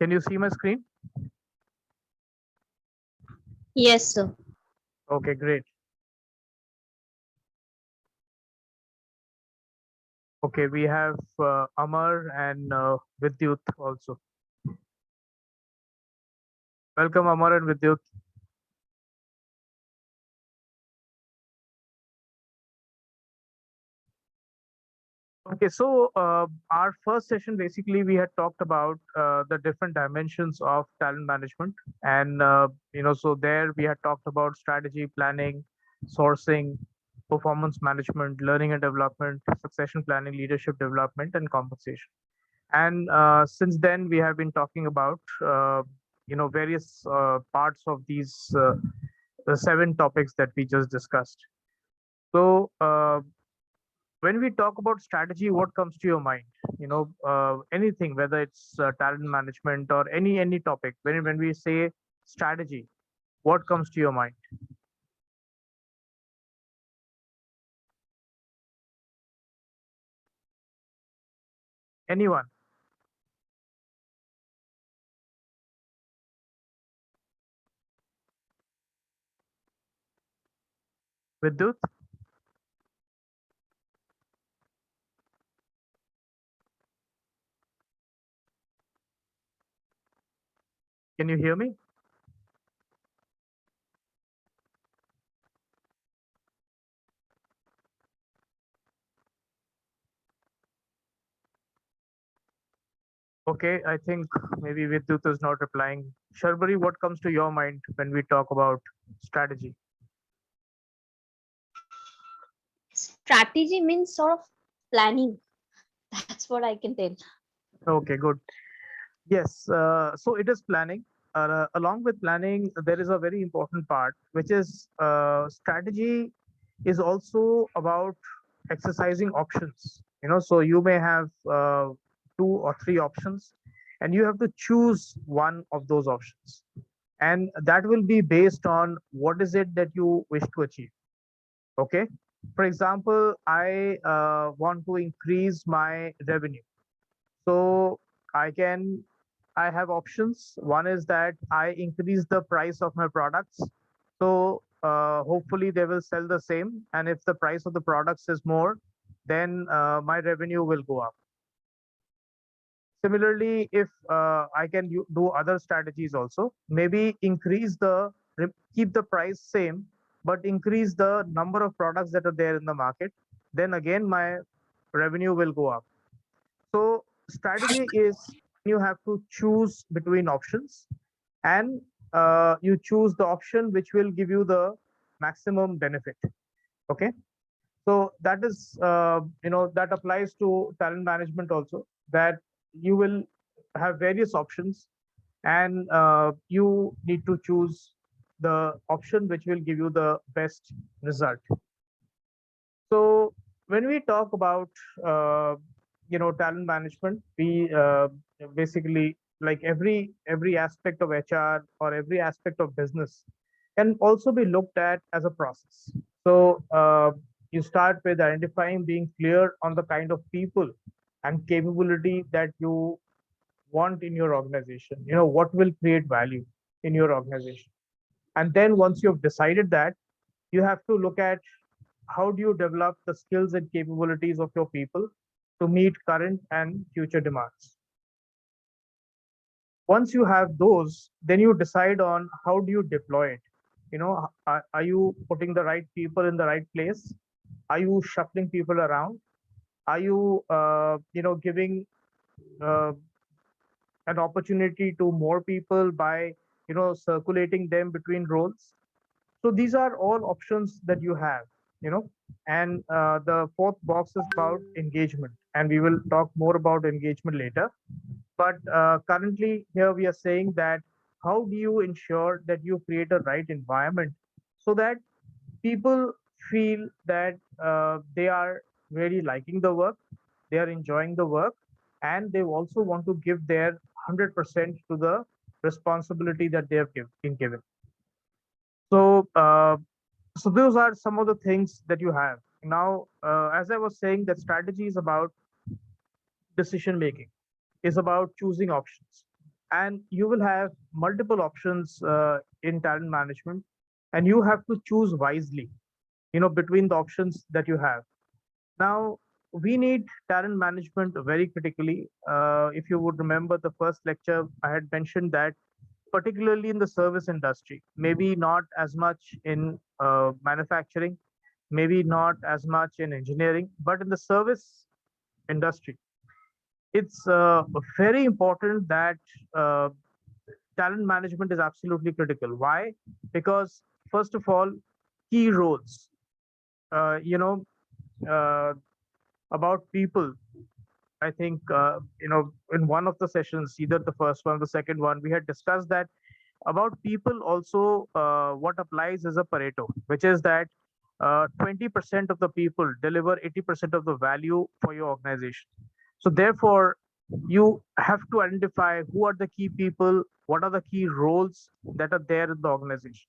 Can you see my screen? Yes, sir. Okay, great. Okay, we have Amar and Vidyut also. Welcome, Amar and Vidyut. Okay, so our first session basically we had talked about the different dimensions of talent management, and so there we had talked about strategy, planning, sourcing, performance management, learning and development, succession planning, leadership development, and compensation. And since then we have been talking about various parts of these the seven topics that we just discussed. So when we talk about strategy, what comes to your mind? Anything, whether it's talent management or any topic. When we say strategy, what comes to your mind? Anyone? Vidyut, can you hear me? Okay, I think maybe Vidyut is not replying. Sharbari, what comes to your mind when we talk about strategy? Strategy means sort of planning. That's what I can tell. Okay, good. Yes, so it is planning. Along with planning, there is a very important part, which is strategy is also about exercising options. So you may have two or three options, and you have to choose one of those options. And that will be based on what is it that you wish to achieve. Okay. For example, I want to increase my revenue. So I can I have options. One is that I increase the price of my products. So hopefully they will sell the same. And if the price of the products is more, then my revenue will go up. Similarly, if I can do other strategies also, maybe keep the price same, but increase the number of products that are there in the market. Then again, my revenue will go up. So strategy is you have to choose between options, and you choose the option which will give you the maximum benefit. Okay, so that is that applies to talent management also, that you will have various options, and you need to choose the option which will give you the best result. So when we talk about talent management, we basically, like every aspect of HR or every aspect of business can also be looked at as a process. So you start with identifying, being clear on the kind of people and capability that you want in your organization. What will create value in your organization, and then once you've decided that, you have to look at how do you develop the skills and capabilities of your people to meet current and future demands. Once you have those, then you decide on how do you deploy it. Are you putting the right people in the right place? Are you shuffling people around? Are you giving uh, an opportunity to more people by circulating them between roles? So these are all options that you have, you know. And the fourth box is about engagement, and we will talk more about engagement later. But currently here we are saying that how do you ensure that you create a right environment so that people feel that they are really liking the work, they are enjoying the work, and they also want to give their 100% to the responsibility that they have been given. So, so those are some of the things that you have. Now, as I was saying, that strategy is about decision making, is about choosing options. and you will have multiple options in talent management, and you have to choose wisely, between the options that you have. Now, we need talent management very critically. If you would remember the first lecture, I had mentioned that particularly in the service industry, maybe not as much in manufacturing, maybe not as much in engineering, but in the service industry, it's very important that uh, talent management is absolutely critical. Why? Because first of all, key roles. Uh, you know, uh, about people. I think in one of the sessions, either the first one, or the second one, we had discussed that about people. Also, what applies is a Pareto, which is that 20% of the people deliver 80% of the value for your organization. So therefore, you have to identify who are the key people, what are the key roles that are there in the organization,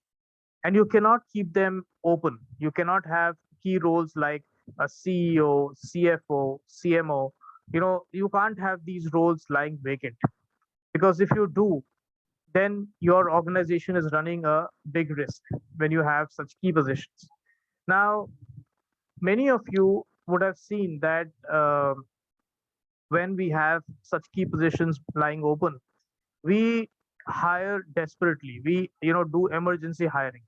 and you cannot keep them open. You cannot have key roles like a CEO, CFO, CMO. You can't have these roles lying vacant, because if you do, then your organization is running a big risk when you have such key positions. Now, many of you would have seen that when we have such key positions lying open, we hire desperately. We do emergency hiring.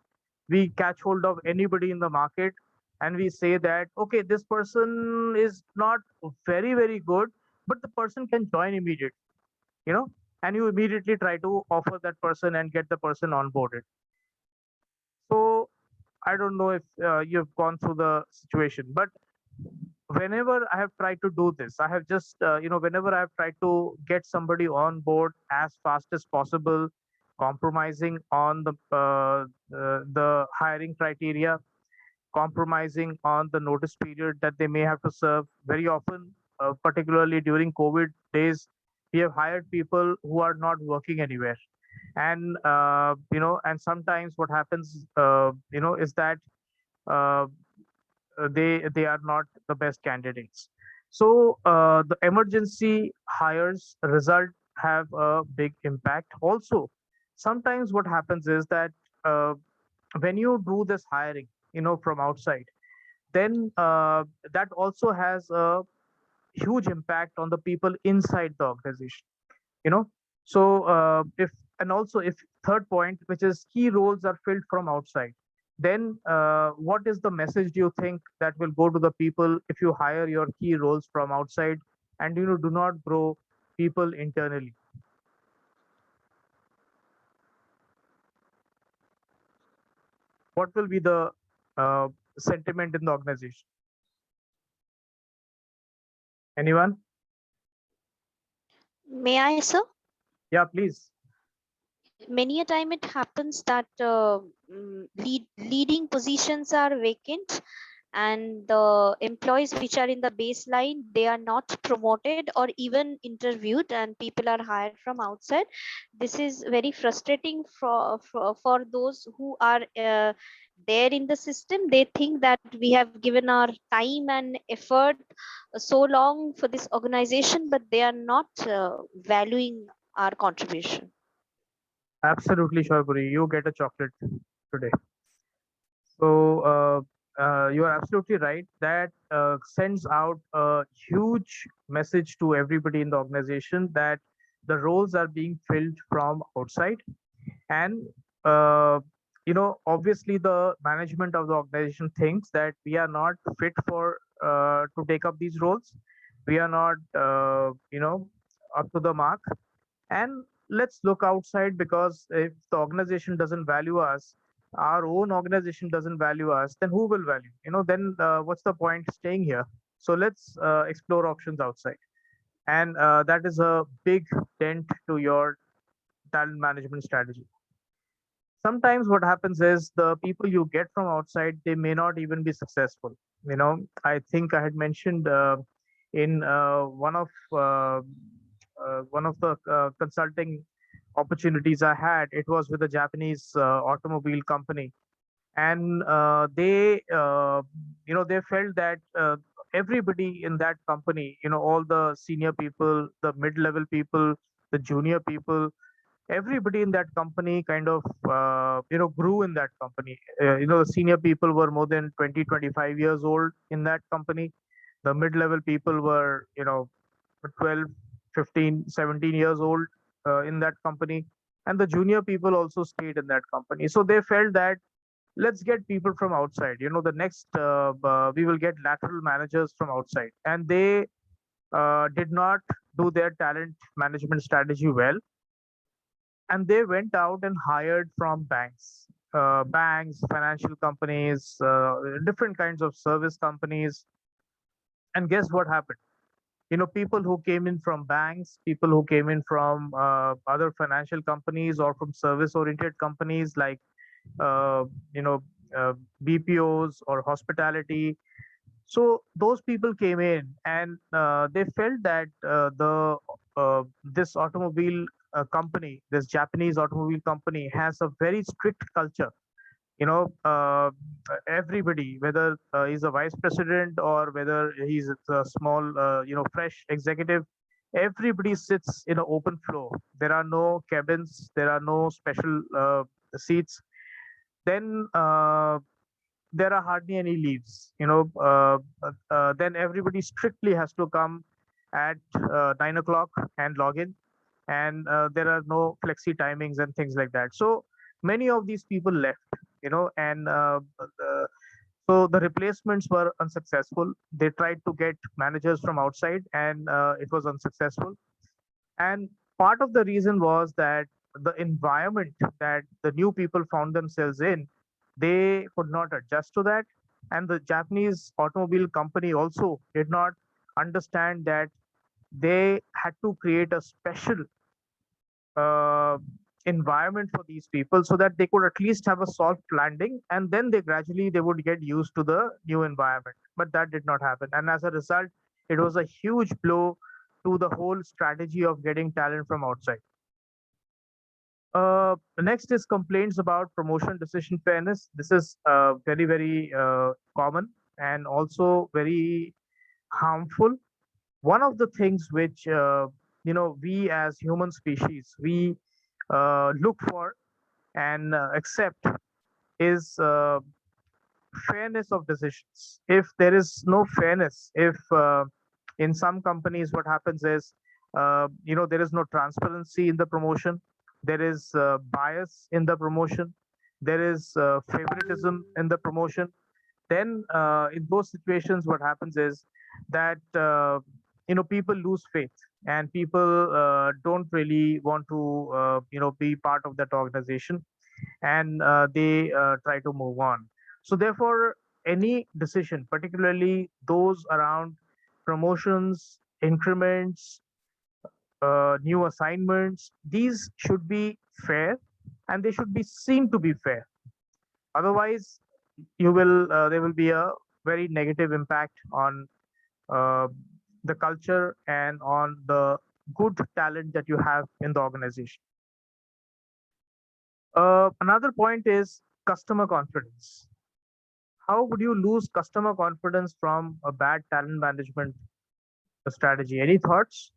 We catch hold of anybody in the market, and we say that, okay, this person is not very very good, but the person can join immediately, you know and you immediately try to offer that person and get the person onboarded. So I don't know if you've gone through the situation, but whenever I have tried to do this, I have just, whenever I have tried to get somebody on board as fast as possible, compromising on the hiring criteria, compromising on the notice period that they may have to serve. Very often, particularly during COVID days, we have hired people who are not working anywhere, and and sometimes what happens, is that uh, they are not the best candidates. So the emergency hires result have a big impact. Also, sometimes what happens is that uh, when you do this hiring, from outside, then that also has a huge impact on the people inside the organization. you know so if and also, if third point, which is key roles are filled from outside, then what is the message do you think that will go to the people if you hire your key roles from outside and do not grow people internally? What will be the uh, sentiment in the organization? Anyone? May I, sir? Yeah, please. Many a time it happens that leading positions are vacant, and the employees which are in the baseline, they are not promoted or even interviewed, and people are hired from outside. This is very frustrating for those who are there in the system. They think that we have given our time and effort so long for this organization, but they are not valuing our contribution. Absolutely, Sharburi. You get a chocolate today. So you are absolutely right. That sends out a huge message to everybody in the organization that the roles are being filled from outside, and obviously the management of the organization thinks that we are not fit for to take up these roles. We are not, up to the mark, and let's look outside, because if the organization doesn't value us, our own organization doesn't value us, then who will value? Then what's the point staying here? So let's explore options outside, and that is a big dent to your talent management strategy. Sometimes what happens is the people you get from outside, they may not even be successful. I think I had mentioned in one of the consulting opportunities I had, it was with a Japanese automobile company, and they felt that everybody in that company, all the senior people, the mid-level people, the junior people, everybody in that company kind of grew in that company. The senior people were more than 20, 25 years old in that company. The mid-level people were 12, 15, 17 years old in that company, and the junior people also stayed in that company. So they felt that let's get people from outside. The next we will get lateral managers from outside, and they did not do their talent management strategy well, and they went out and hired from banks, financial companies, different kinds of service companies. And guess what happened? People who came in from banks, people who came in from other financial companies or from service oriented companies like uh, you know uh, BPOs or hospitality. So those people came in, and they felt that the this automobile company, this Japanese automobile company, has a very strict culture. you know uh, Everybody, whether he's a vice president or whether he's a small fresh executive, everybody sits in an open floor. There are no cabins, there are no special seats. Then there are hardly any leaves. Then everybody strictly has to come at 9 o'clock and log in, and there are no flexi timings and things like that. So many of these people left, and so the replacements were unsuccessful. They tried to get managers from outside, and it was unsuccessful. And part of the reason was that the environment that the new people found themselves in, they could not adjust to that. And the Japanese automobile company also did not understand that they had to create a special uh, environment for these people so that they could at least have a soft landing, and then they would get used to the new environment. But that did not happen, and as a result, it was a huge blow to the whole strategy of getting talent from outside. Next is complaints about promotion decision fairness. This is very, very common and also very harmful. One of the things which we as human species, we look for and accept is fairness of decisions. If there is no fairness, if in some companies what happens is there is no transparency in the promotion, there is bias in the promotion, there is favoritism in the promotion, then in those situations what happens is that people lose faith, and people don't really want to be part of that organization, and they try to move on. So therefore, any decision, particularly those around promotions, increments, new assignments, these should be fair, and they should be seen to be fair. Otherwise, there will be a very negative impact on uh, the culture and on the good talent that you have in the organization. Another point is customer confidence. How would you lose customer confidence from a bad talent management strategy? Any thoughts?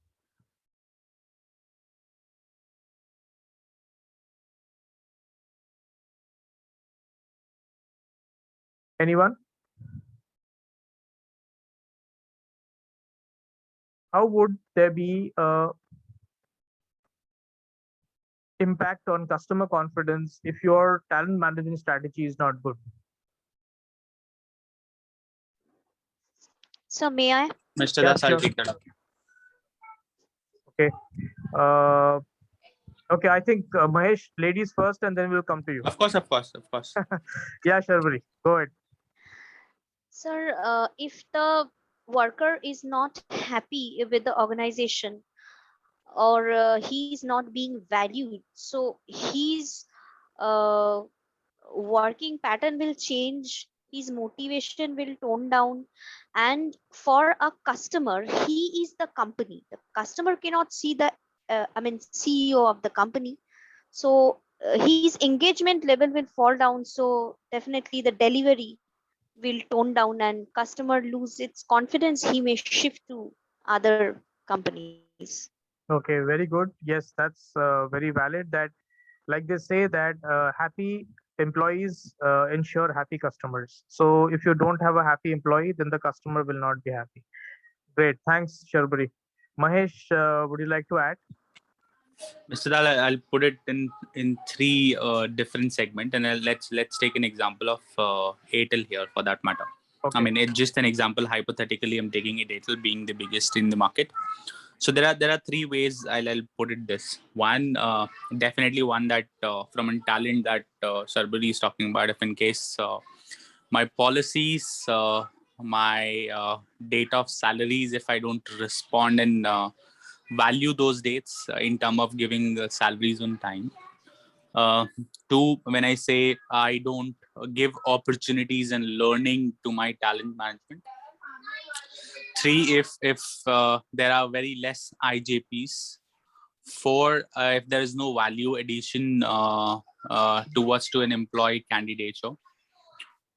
Anyone? How would there be a impact on customer confidence if your talent management strategy is not good? So may I? Mr. Yeah, Das, I'll sure. take that up. Okay. Uh, okay, I think Mahesh, ladies first, and then we'll come to you. Of course, of course, of course. Yeah, Sharvari, go ahead. Sir, if the worker is not happy with the organization, or he's not being valued, so his uh, working pattern will change, his motivation will tone down. And for a customer, he is the company. The customer cannot see the CEO of the company. So his engagement level will fall down. So definitely the delivery will tone down, and customer lose its confidence. He may shift to other companies. Okay, very good. Yes, that's very valid. That, like they say, that happy employees ensure happy customers. So if you don't have a happy employee, then the customer will not be happy. Great, thanks, Sharbari. Mahesh, would you like to add? Mr. Dal, I'll put it in three different segment, and let's take an example of Airtel here for that matter. I Okay. mean, it's just an example. Hypothetically, I'm taking it Airtel being the biggest in the market. So there are three ways I'll put it this. One, definitely one that from a talent that Sharbari is talking about. If in case my policies, my date of salaries, if I don't respond and value those dates in terms of giving salaries on time. Uh, Two, when I say I don't give opportunities and learning to my talent management. Three, if there are very less IJPs. Four, if there is no value addition towards to an employee candidature.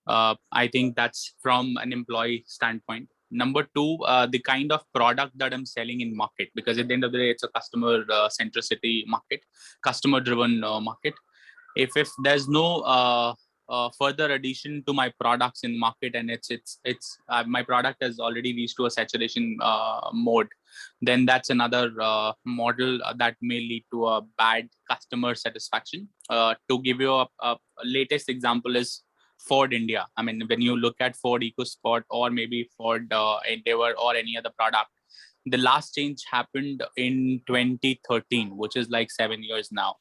I think that's from an employee standpoint. Number two, the kind of product that I'm selling in market, because at the end of the day, it's a customer centricity market, customer driven market. If there's no further addition to my products in market, and it's my product has already reached to a saturation mode, then that's another model that may lead to a bad customer satisfaction. To give you a latest example is Ford India. I mean, when you look at Ford EcoSport or maybe Ford Endeavor or any other product, the last change happened in 2013, which is like 7 years now.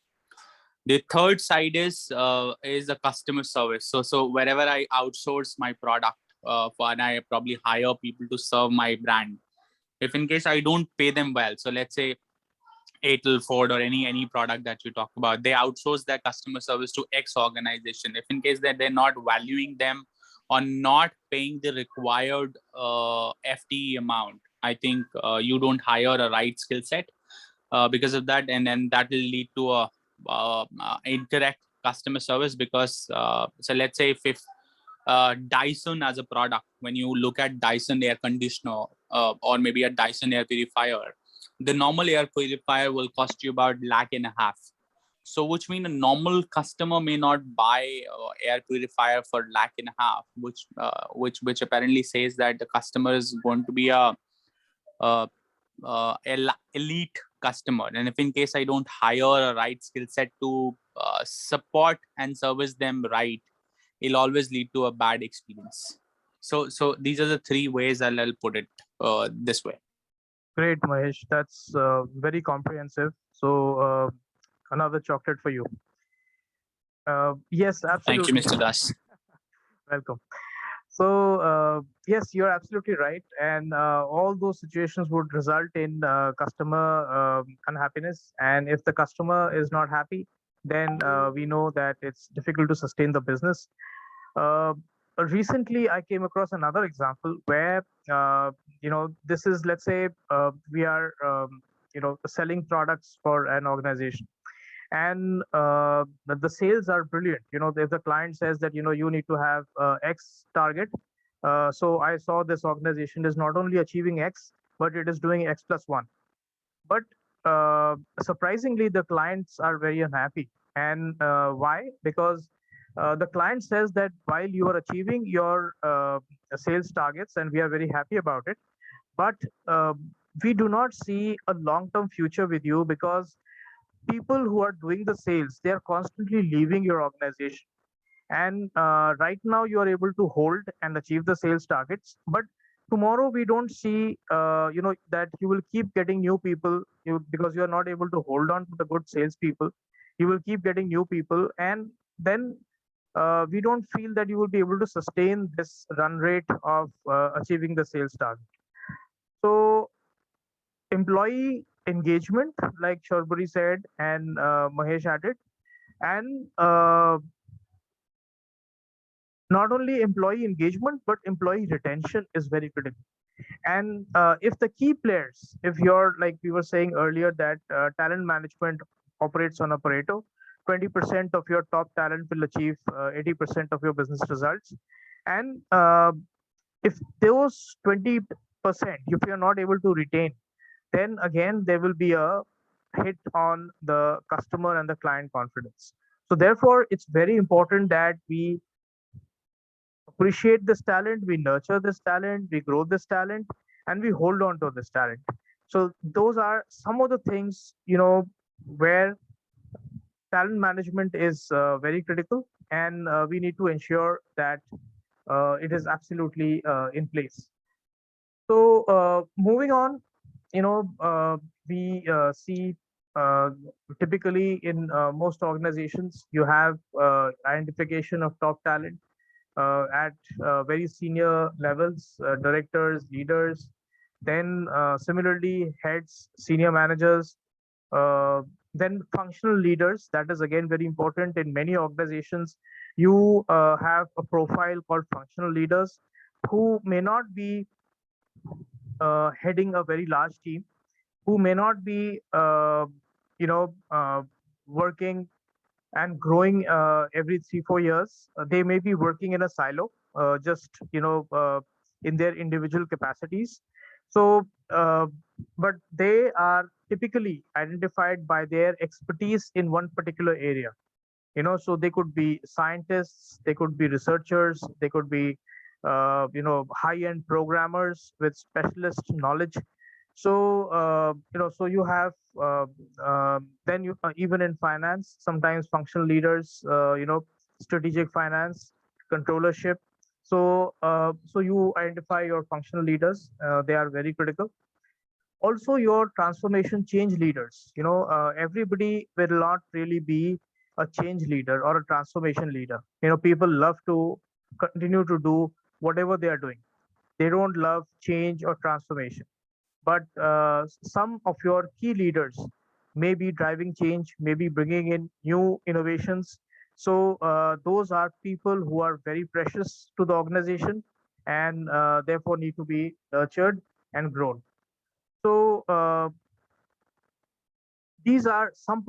The third side is the customer service. So wherever I outsource my product, and I probably hire people to serve my brand, if in case I don't pay them well, so let's say Airtel, Ford, or any product that you talk about, they outsource their customer service to X organization. If in case that they're not valuing them or not paying the required FTE amount, I think you don't hire a right skill set because of that, and then that will lead to a incorrect customer service. Because so let's say if Dyson as a product, when you look at Dyson air conditioner or maybe a Dyson air purifier, the normal air purifier will cost you about $1.5 lakh. So which means a normal customer may not buy air purifier for $1.5 lakh, which apparently says that the customer is going to be a elite customer. And if in case I don't hire a right skill set to support and service them right, it'll always lead to a bad experience. So these are the three ways I'll put it this way. Great, Mahesh. That's very comprehensive. So another chocolate for you. Yes, Thank you, absolutely. Mr. Das. Welcome. So yes, you're absolutely right, and all those situations would result in customer unhappiness. And if the customer is not happy, then we know that it's difficult to sustain the business. Uh, Recently, I came across another example where this is, let's say, we are selling products for an organization, and the sales are brilliant. If the client says that you need to have X target, so I saw this organization is not only achieving X, but it is doing X plus one. But surprisingly, the clients are very unhappy. And why? Because the client says that while you are achieving your sales targets, and we are very happy about it, but we do not see a long term future with you, because people who are doing the sales, they are constantly leaving your organization. And right now you are able to hold and achieve the sales targets, but tomorrow we don't see that you will keep getting new people, because you are not able to hold on to the good sales people. You will keep getting new people, and then we don't feel that you will be able to sustain this run rate of achieving the sales target. So employee engagement, like Shorburi said, and Mahesh added, and not only employee engagement, but employee retention is very critical. And if the key players, if you're, like we were saying earlier, that talent management operates on a Pareto, 20% of your top talent will achieve 80% of your business results. And if those 20%, if you're not able to retain, then again there will be a hit on the customer and the client confidence. So therefore, it's very important that we appreciate this talent, we nurture this talent, we grow this talent, and we hold on to this talent. So those are some of the things, where talent management is very critical, and we need to ensure that it is absolutely in place. So moving on, we see uh, typically in most organizations, you have identification of top talent at very senior levels, directors, leaders, then similarly heads, senior managers, uh, then functional leaders. That is again very important in many organizations. You have a profile called functional leaders who may not be heading a very large team, who may not be working and growing every 3 4 years. They may be working in a silo, just in their individual capacities. So but they are typically identified by their expertise in one particular area. So they could be scientists, they could be researchers, they could be high end programmers with specialist knowledge. So so you have then you even in finance, sometimes functional leaders, strategic finance, controllership. So so you identify your functional leaders, they are very critical. Also your transformation change leaders. Everybody will not really be a change leader or a transformation leader. People love to continue to do whatever they are doing. They don't love change or transformation. But some of your key leaders may be driving change, maybe bringing in new innovations. So those are people who are very precious to the organization, and therefore need to be nurtured and grown. So these are some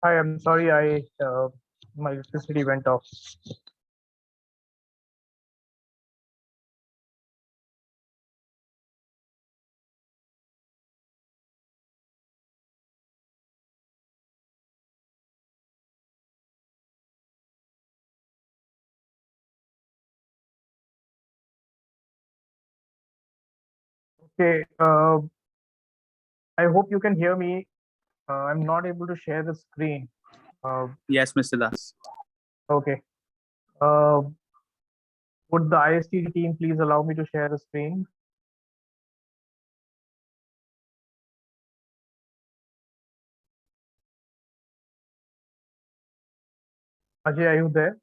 Hi, I'm sorry, my electricity went off. Okay, I hope you can hear me. I'm not able to share the screen. Uh, Yes, Mr. Das. okay. Uh, would the IST team please allow me to share the screen? Ajay, are you there?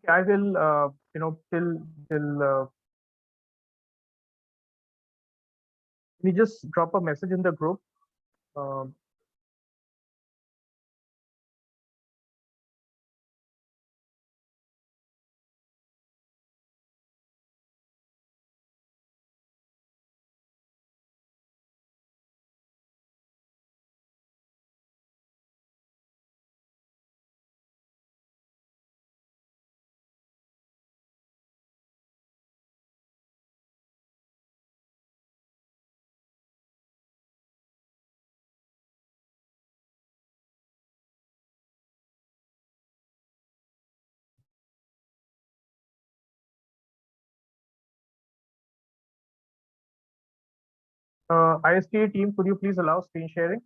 Okay, I will, till we just drop a message in the group. Um IST team, could you please allow screen sharing?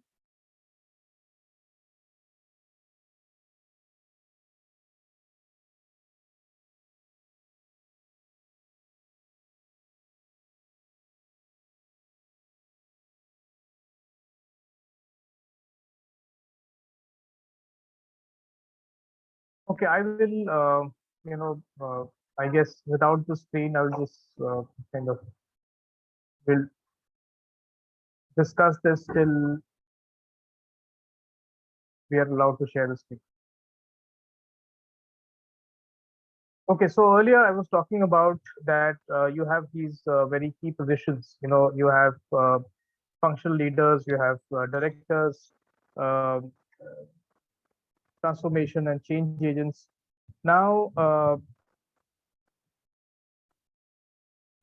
Okay, I will, I guess without the screen, I'll just kind of will discuss this till we are allowed to share the screen. Okay, so earlier I was talking about that you have these very key positions. You know, you have functional leaders, you have directors, um, transformation and change agents. Now,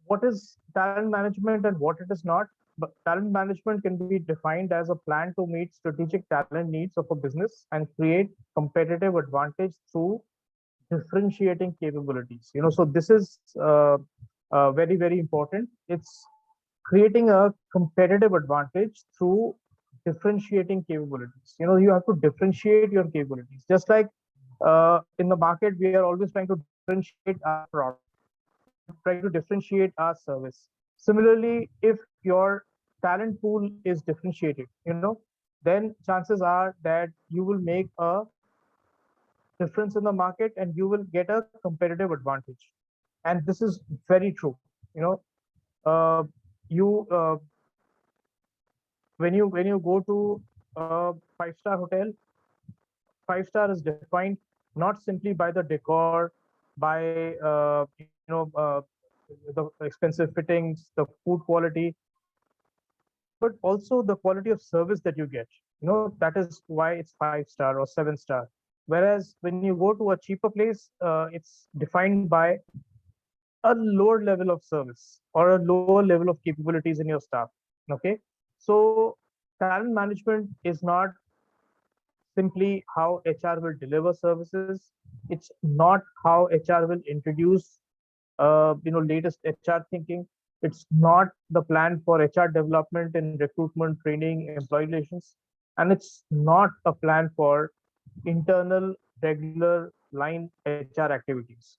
what is talent management and what it is not? But talent management can be defined as a plan to meet strategic talent needs of a business and create competitive advantage through differentiating capabilities. You know, so this is very, very important. It's creating a competitive advantage through differentiating capabilities. You know, you have to differentiate your capabilities. Just like in the market, we are always trying to differentiate our product, trying to differentiate our service. Similarly, if your talent pool is differentiated, you know, then chances are that you will make a difference in the market and you will get a competitive advantage. And this is very true. You know, uh, you when you go to a five-star hotel, five-star is defined not simply by the decor, by the expensive fittings, the food quality, but also the quality of service that you get. You know, that is why it's five-star or seven-star. Whereas when you go to a cheaper place, it's defined by a lower level of service or a lower level of capabilities in your staff. Okay, so talent management is not simply how HR will deliver services. It's not how HR will introduce latest HR thinking. It's not the plan for HR development and recruitment, training, employee relations, and it's not a plan for internal regular line HR activities.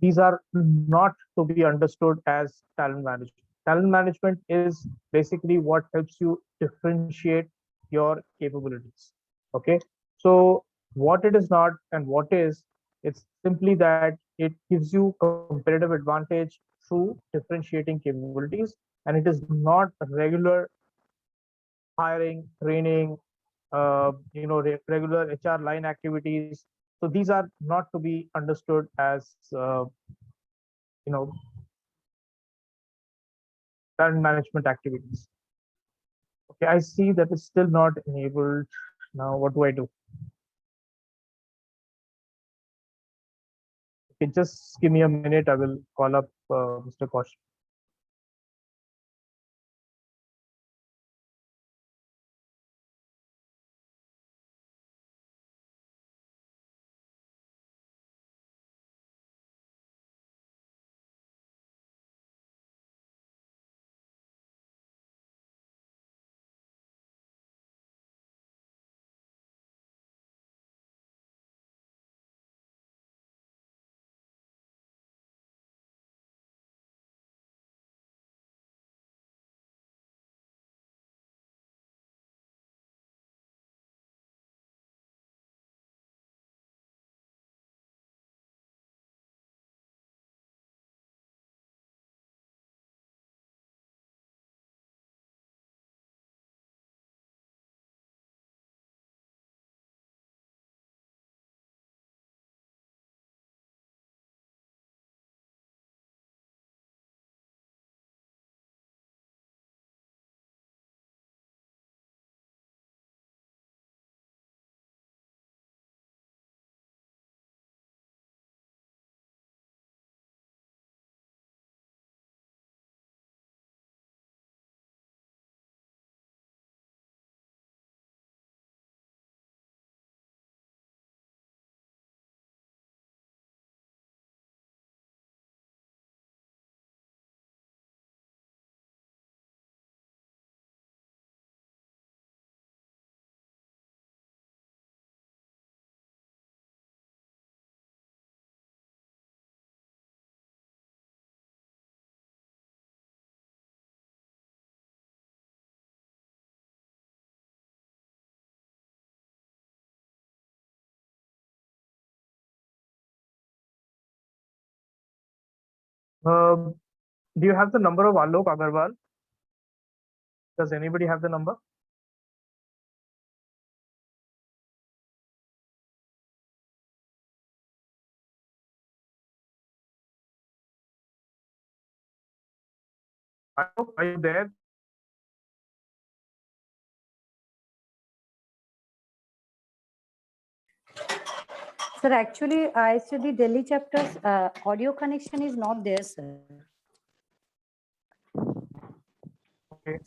These are not to be understood as talent management. Talent management is basically what helps you differentiate your capabilities. Okay, so what it is not and what is, it's simply that it gives you competitive advantage through differentiating capabilities, and it is not regular hiring, training, regular HR line activities. So these are not to be understood as you know talent management activities. Okay, I see that it's still not enabled. Now, what do I do? Okay, just give me a minute. I will call up Mr. Kaushik. Uh, do you have the number of Alok Agarwal? Does anybody have the number? Alok, are you there? Sir, actually, I study Delhi chapters. Audio connection is not there, sir. Okay.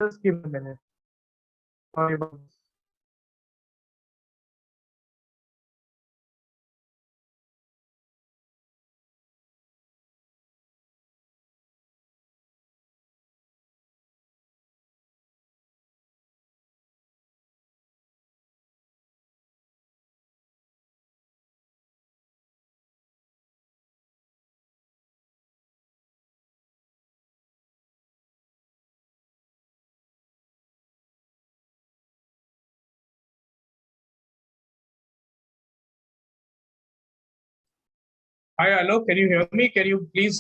Just give me a minute. Sorry about this. Hi, Alok, can you hear me? Can you please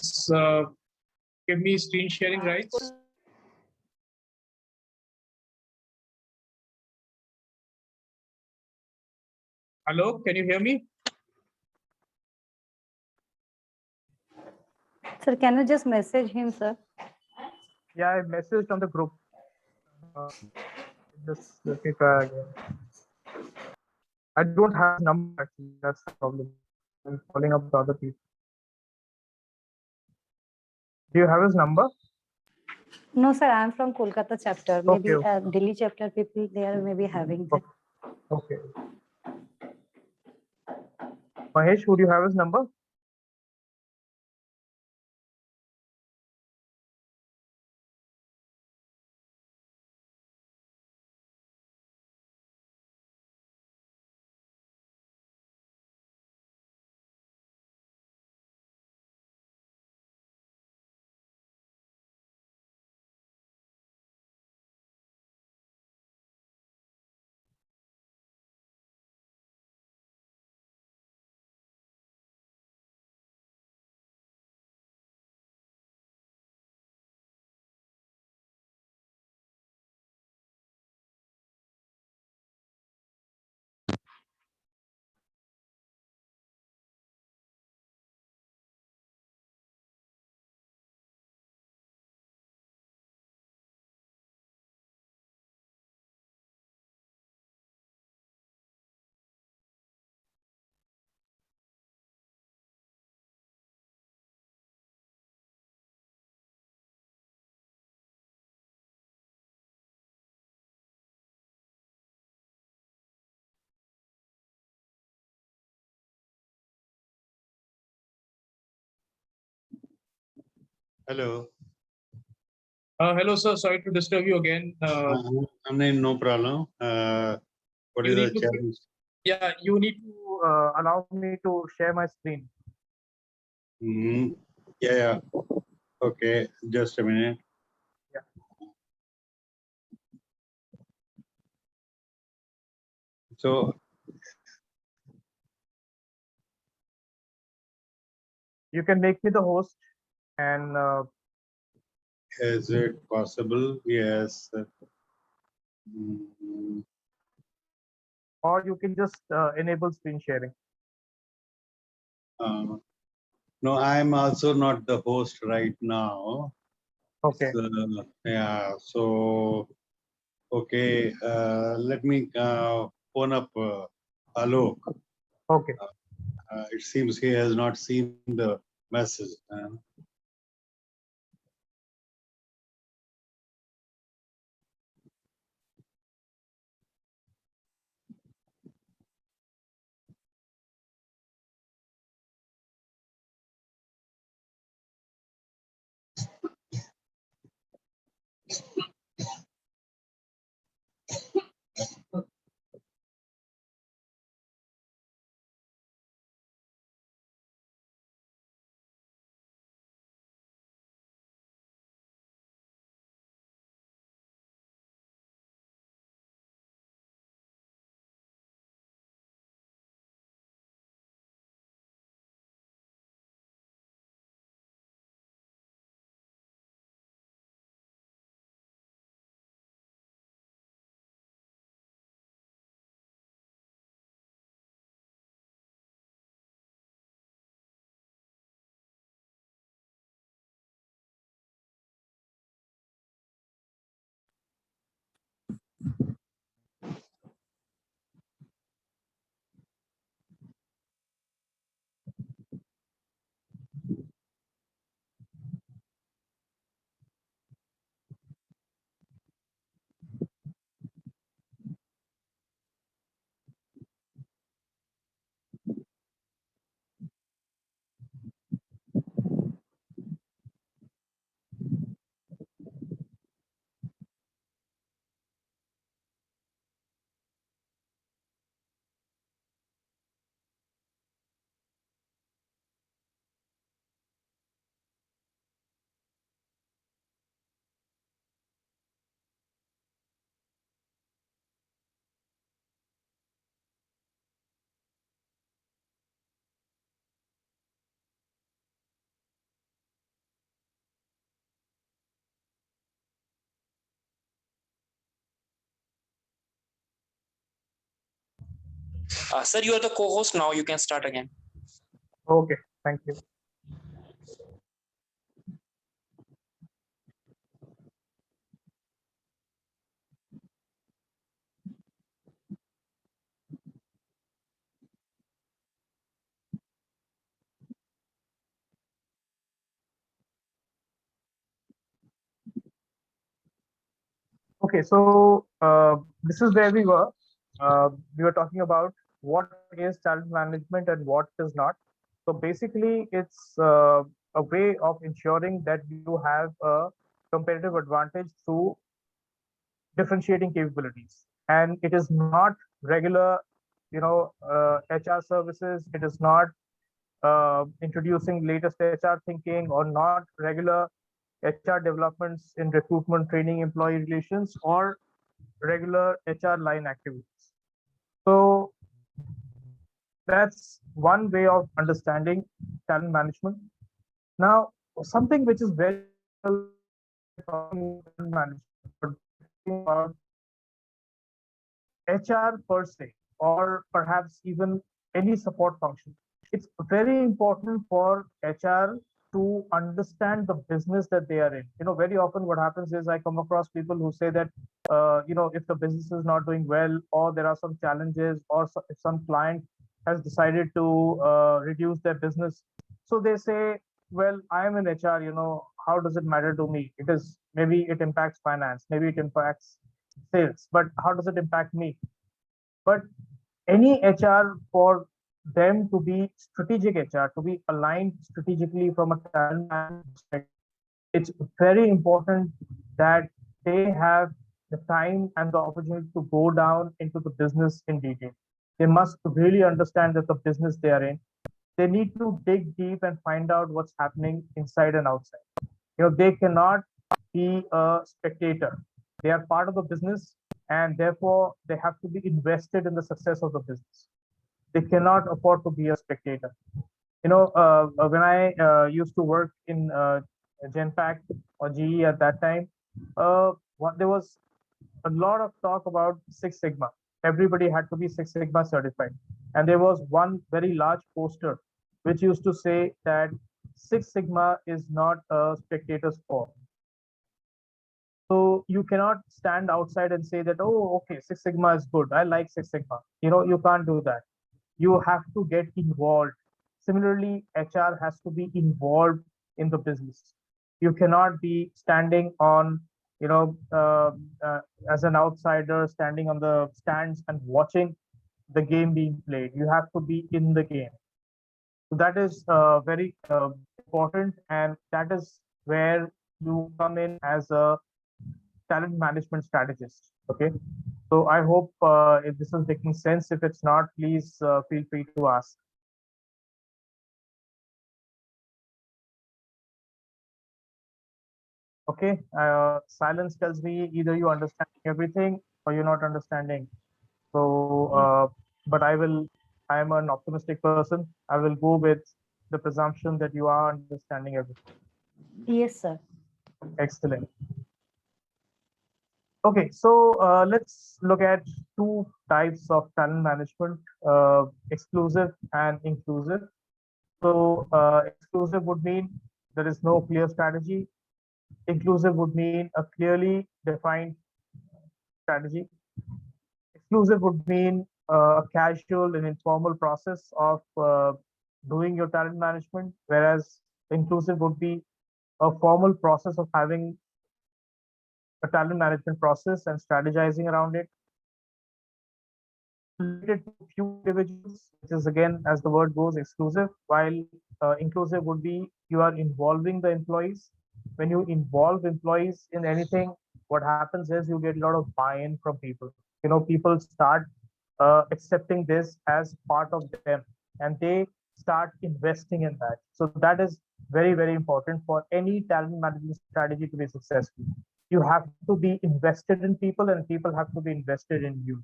give me screen sharing rights? Alok, can you hear me? Sir, can you just message him, sir? Yeah, I messaged on the group. Just let me try again. I don't have his number actually. That's the problem. I'm calling up the other people. Do you have his number? No, sir, I'm from Kolkata chapter. Maybe Okay. Delhi chapter people, they are maybe having that. Okay. Mahesh, would you have his number? Hello. Hello, sir. Sorry to disturb you again. No problem. What You is the need to- challenge? Yeah, you need to allow me to share my screen. Yeah. Okay, just a minute. Yeah. So, You can make me the host, and is it possible? Yes. or you can just enable screen sharing. No, I'm also not the host right now. Okay. Yeah. So, okay. Let me phone up Alok. Okay. It seems he has not seen the message. Sir, you are the co-host now. You can start again. Okay. Thank you. Okay, so this is where we were. We were talking about what is talent management and what is not. So basically, it's a way of ensuring that you have a competitive advantage through differentiating capabilities. And it is not regular, HR services. It is not introducing latest HR thinking or not regular HR developments in recruitment, training, employee relations, or regular HR line activities. So that's one way of understanding talent management. Now, something which is very management about HR per se, or perhaps even any support function. It's very important for HR to understand the business that they are in. Very often what happens is I come across people who say that, if the business is not doing well, or there are some challenges, or if some client has decided to reduce their business. So they say, well, I am in HR, how does it matter to me? Maybe it impacts finance, maybe it impacts sales, but how does it impact me? But any HR, for them to be strategic HR, to be aligned strategically from a talent management perspective, it's very important that they have the time and the opportunity to go down into the business in detail. They must really understand that the business they are in. They need to dig deep and find out what's happening inside and outside. They cannot be a spectator. They are part of the business, and therefore they have to be invested in the success of the business. They cannot afford to be a spectator. When I used to work in Genpact or GE at that time, there was a lot of talk about Six Sigma. Everybody had to be Six Sigma certified. And there was one very large poster which used to say that Six Sigma is not a spectator sport. So you cannot stand outside and say that, oh, okay, Six Sigma is good. I like Six Sigma. You can't do that. You have to get involved. Similarly, HR has to be involved in the business. You cannot be standing on, as an outsider, standing on the stands and watching the game being played. You have to be in the game. So that is very important, and that is where you come in as a talent management strategist. Okay, so I hope if this is making sense. If it's not, please feel free to ask. Okay, silence tells me either you understand everything or you're not understanding. So, but I am an optimistic person. I will go with the presumption that you are understanding everything. Yes, sir. Excellent. Okay, so let's look at two types of talent management, exclusive and inclusive. So exclusive would mean there is no clear strategy. Inclusive would mean a clearly defined strategy. Exclusive would mean a casual and informal process of doing your talent management, whereas inclusive would be a formal process of having a talent management process and strategizing around it. Limited to few individuals, which is again, as the word goes, exclusive, while inclusive would be you are involving the employees. When you involve employees in anything, what happens is you get a lot of buy-in from people. People start accepting this as part of them, and they start investing in that. So that is very, very important for any talent management strategy to be successful. You have to be invested in people, and people have to be invested in you.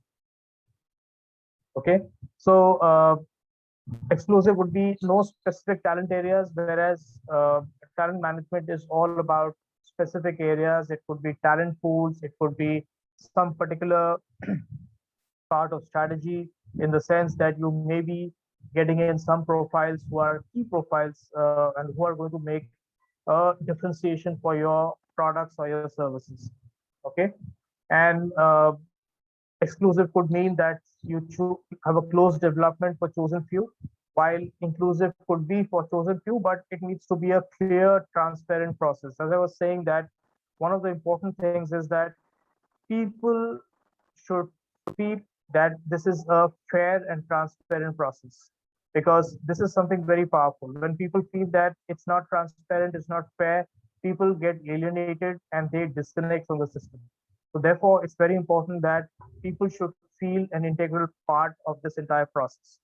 Okay, so exclusive would be no specific talent areas, whereas talent management is all about specific areas. It could be talent pools, it could be some particular part of strategy, in the sense that you may be getting in some profiles who are key profiles and who are going to make a differentiation for your products or your services. Okay, and exclusive could mean that you have a close development for chosen few, while inclusive could be for chosen few, but it needs to be a clear, transparent process. As I was saying, that one of the important things is that people should feel that this is a fair and transparent process, because this is something very powerful. When people feel that it's not transparent, it's not fair, people get alienated and they disconnect from the system. So therefore, it's very important that people should feel an integral part of this entire process.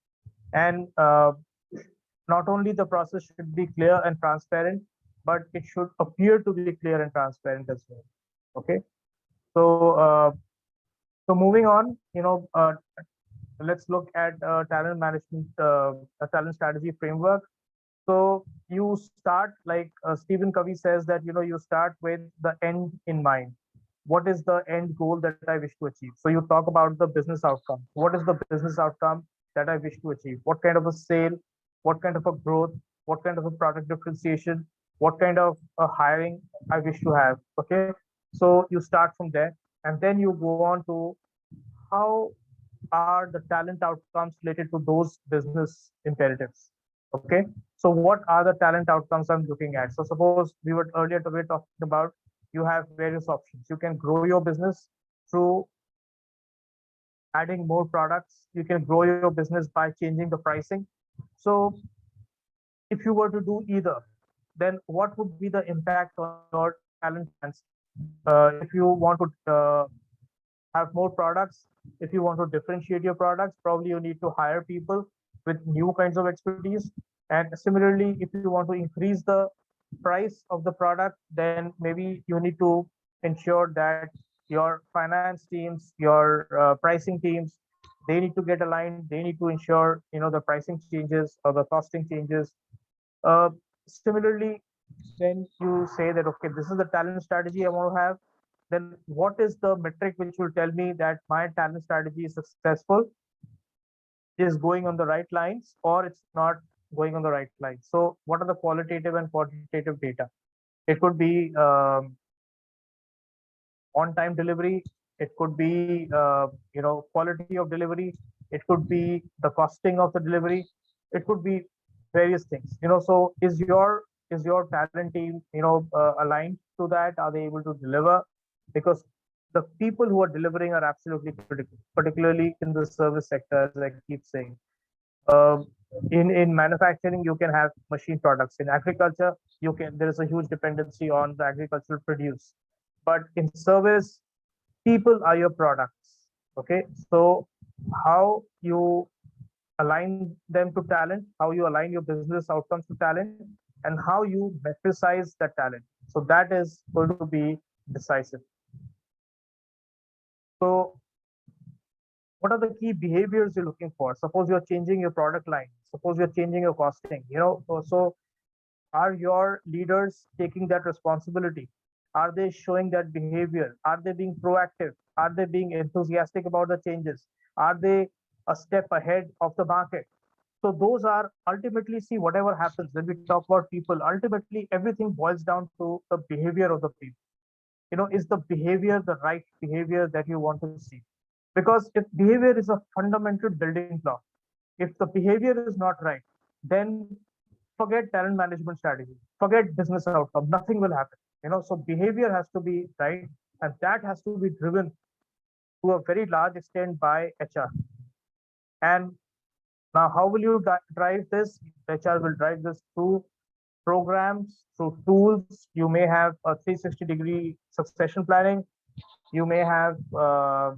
And not only the process should be clear and transparent, but it should appear to be clear and transparent as well. Okay, so so moving on, let's look at talent management, a talent strategy framework. So you start, like Stephen Covey says, that you start with the end in mind. What is the end goal that I wish to achieve? So you talk about the business outcome. What is the business outcome that I wish to achieve? What kind of a sale? What kind of a growth? What kind of a product differentiation? What kind of a hiring I wish to have? Okay, so you start from there, and then you go on to how are the talent outcomes related to those business imperatives. Okay, so what are the talent outcomes I'm looking at? So suppose we were talking about, you have various options. You can grow your business through adding more products. You can grow your business by changing the pricing. So if you were to do either, then what would be the impact on your talent plans? If you want to have more products, if you want to differentiate your products, probably you need to hire people with new kinds of expertise. And similarly, if you want to increase the price of the product, then maybe you need to ensure that your finance teams, your pricing teams, they need to get aligned. They need to ensure, the pricing changes or the costing changes. uh, Similarly, when you say that, okay, this is the talent strategy I want to have, then what is the metric which will tell me that my talent strategy is successful, is going on the right lines, or it's not going on the right lines? So what are the qualitative and quantitative data? It could be on-time delivery. It could be, quality of delivery. It could be the costing of the delivery. It could be various things. So is your talent team, aligned to that? Are they able to deliver? Because the people who are delivering are absolutely critical, particularly in the service sector, as I keep saying. Um, in manufacturing, you can have machine products. In agriculture, there is a huge dependency on the agricultural produce. But in service, people are your products. Okay, so how you align them to talent, how you align your business outcomes to talent, and how you metricize that talent. So that is going to be decisive. So what are the key behaviors you're looking for? Suppose you're changing your product line, suppose you're changing your costing, so are your leaders taking that responsibility? Are they showing that behavior? Are they being proactive? Are they being enthusiastic about the changes? Are they a step ahead of the market? So those are ultimately, see, whatever happens when we talk about people, ultimately everything boils down to the behavior of the people. Is the behavior the right behavior that you want to see? Because if behavior is a fundamental building block, if the behavior is not right, then forget talent management strategy, forget business outcome, nothing will happen. So behavior has to be right, and that has to be driven to a very large extent by HR. And now, how will you drive this? HR will drive this through programs, through tools. You may have a 360-degree succession planning. You may have a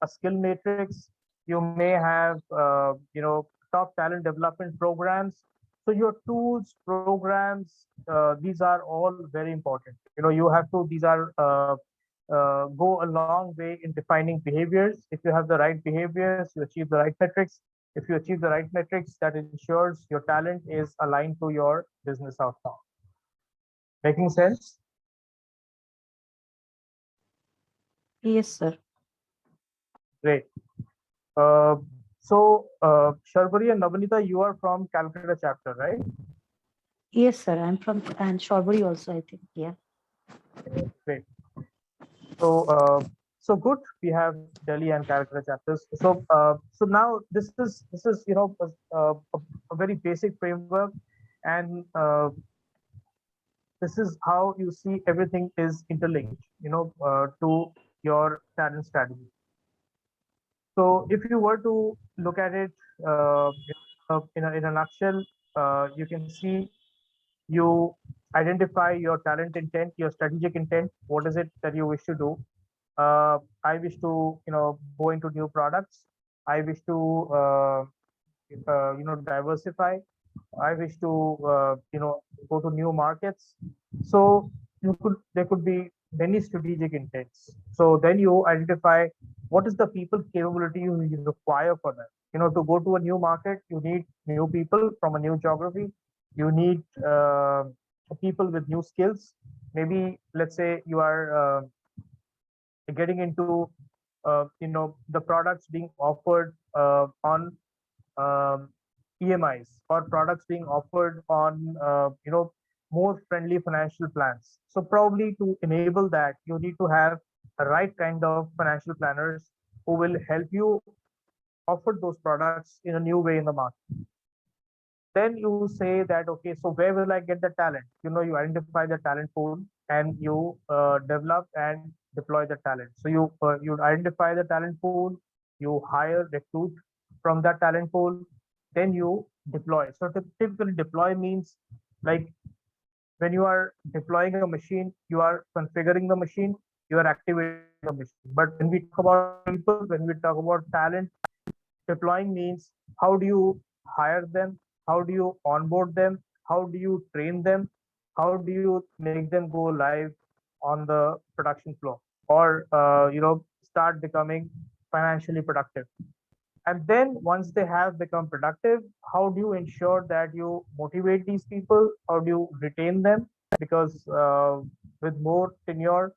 skill matrix. You may have, top talent development programs. So your tools, programs, these are all very important. You have to, these are go a long way in defining behaviors. If you have the right behaviors, you achieve the right metrics. If you achieve the right metrics, that ensures your talent is aligned to your business outcome. Making sense? Yes, sir. Great. Sharbari and Navanita, you are from Calcutta chapter, right? Yes, sir. I'm from, and Shawbury also, I think. Yeah. Great. So good. We have Delhi and Calcutta chapters. So now this is a very basic framework, and this is how you see everything is interlinked. To your talent strategy. So if you were to look at it in a nutshell, you can see you identify your talent intent, your strategic intent. What is it that you wish to do? I wish to go into new products. I wish to diversify. I wish to go to new markets. So there could be many strategic intents. So then you identify what is the people capability you require for that. To go to a new market, you need new people from a new geography. You need people with new skills. Maybe let's say you are getting into the products being offered on um, EMIs, or products being offered on more friendly financial plans. So probably to enable that, you need to have the right kind of financial planners who will help you offer those products in a new way in the market. Then you say that, okay, so where will I get the talent? You identify the talent pool, and you develop and deploy the talent. So you identify the talent pool, you hire, recruit from that talent pool, then you deploy. So typically deploy means like when you are deploying a machine, you are configuring the machine, you are activating the machine. But when we talk about people, when we talk about talent, deploying means how do you hire them, how do you onboard them, how do you train them, how do you make them go live on the production floor, or start becoming financially productive. And then once they have become productive, how do you ensure that you motivate these people, how do you retain them? Because with more tenure,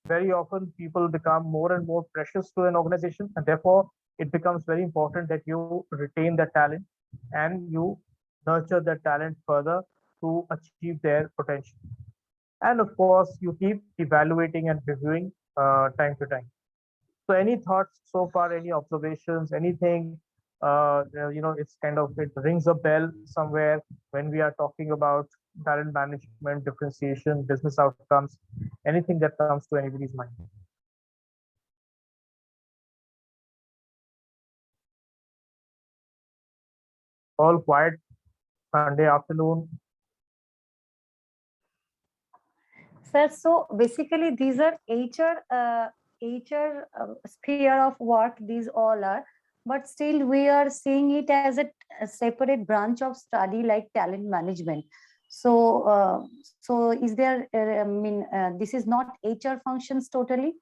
very often people become more and more precious to an organization, and therefore it becomes very important that you retain the talent and you nurture the talent further to achieve their potential. And of course, you keep evaluating and reviewing time to time. So any thoughts so far, any observations, anything, it's kind of, it rings a bell somewhere when we are talking about talent management, differentiation, business outcomes, anything that comes to anybody's mind. All quiet Sunday afternoon. Sir, so basically these are HR sphere of work, these all are, but still we are seeing it as a separate branch of study like talent management. So is there, this is not HR functions totally?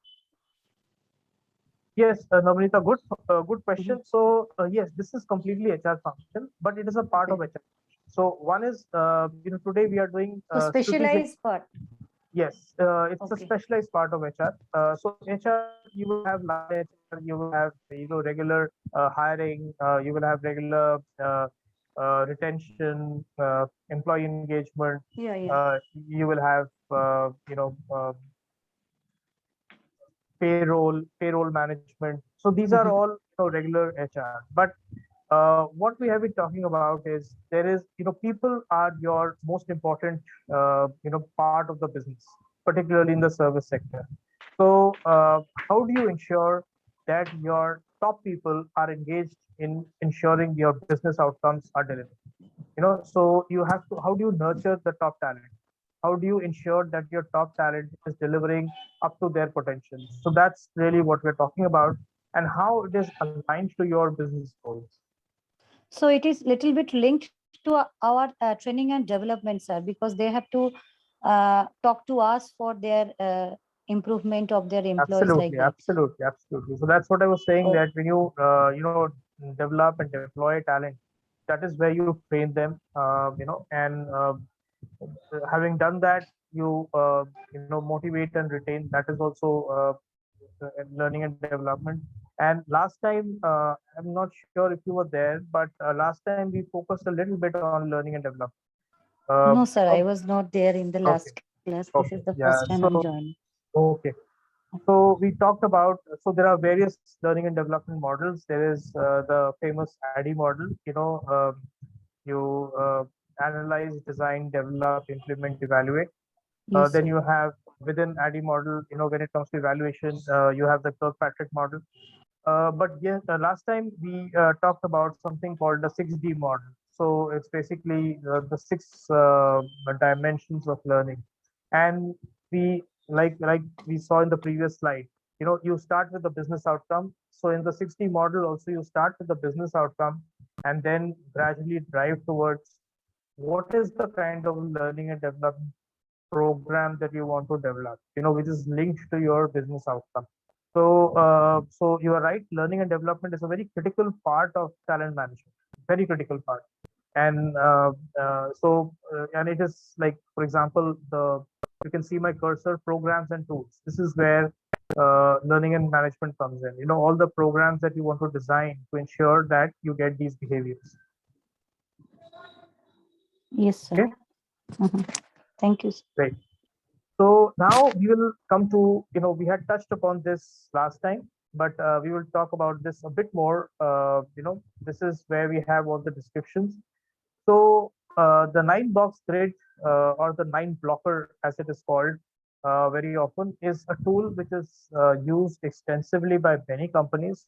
Yes, Navneeta, good question. So yes, this is completely HR function, but it is a part of HR. So one is, today we are doing So specialized part. Yes, it's a specialized part of HR. So HR, you will have line HR, you will have regular hiring, you will have regular retention, employee engagement. You will have payroll management. So these are all regular HR. But what we have been talking about is there is people are your most important part of the business, particularly in the service sector. So how do you ensure that your top people are engaged in ensuring your business outcomes are delivered? So you have to, how do you nurture the top talent? How do you ensure that your top talent is delivering up to their potential? So that's really what we're talking about, and how it is aligned to your business goals. So it is little bit linked to our training and development, sir, because they have to talk to us for their improvement of their employees. Absolutely, absolutely, absolutely. So that's what I was saying, that when you develop and deploy talent, that is where you train them, and having done that, you motivate and retain. That is also learning and development. And last time, I'm not sure if you were there, but last time we focused a little bit on learning and development. No, sir, I was not there in the last class. This is the first time I'm joining. Okay. So we talked about, so there are various learning and development models. There is the famous ADDIE model, you analyze, design, develop, implement, evaluate. Then you have within ADDIE model, when it comes to evaluation, you have the Kirkpatrick model. But yes, last time we talked about something called the 6D model. So it's basically the six dimensions of learning. And we, like we saw in the previous slide, you start with the business outcome. So in the 6D model also, you start with the business outcome and then gradually drive towards what is the kind of learning and development program that you want to develop, which is linked to your business outcome. So you are right. Learning and development is a very critical part of talent management, very critical part. And and it is like, for example, you can see my cursor, programs and tools. This is where learning and management comes in. All the programs that you want to design to ensure that you get these behaviors. Yes, sir. Okay. Thank you, sir. Great. So now we will come to, we had touched upon this last time, but we will talk about this a bit more. This is where we have all the descriptions. So the 9-box grid or the 9 blocker, as it is called very often, is a tool which is used extensively by many companies.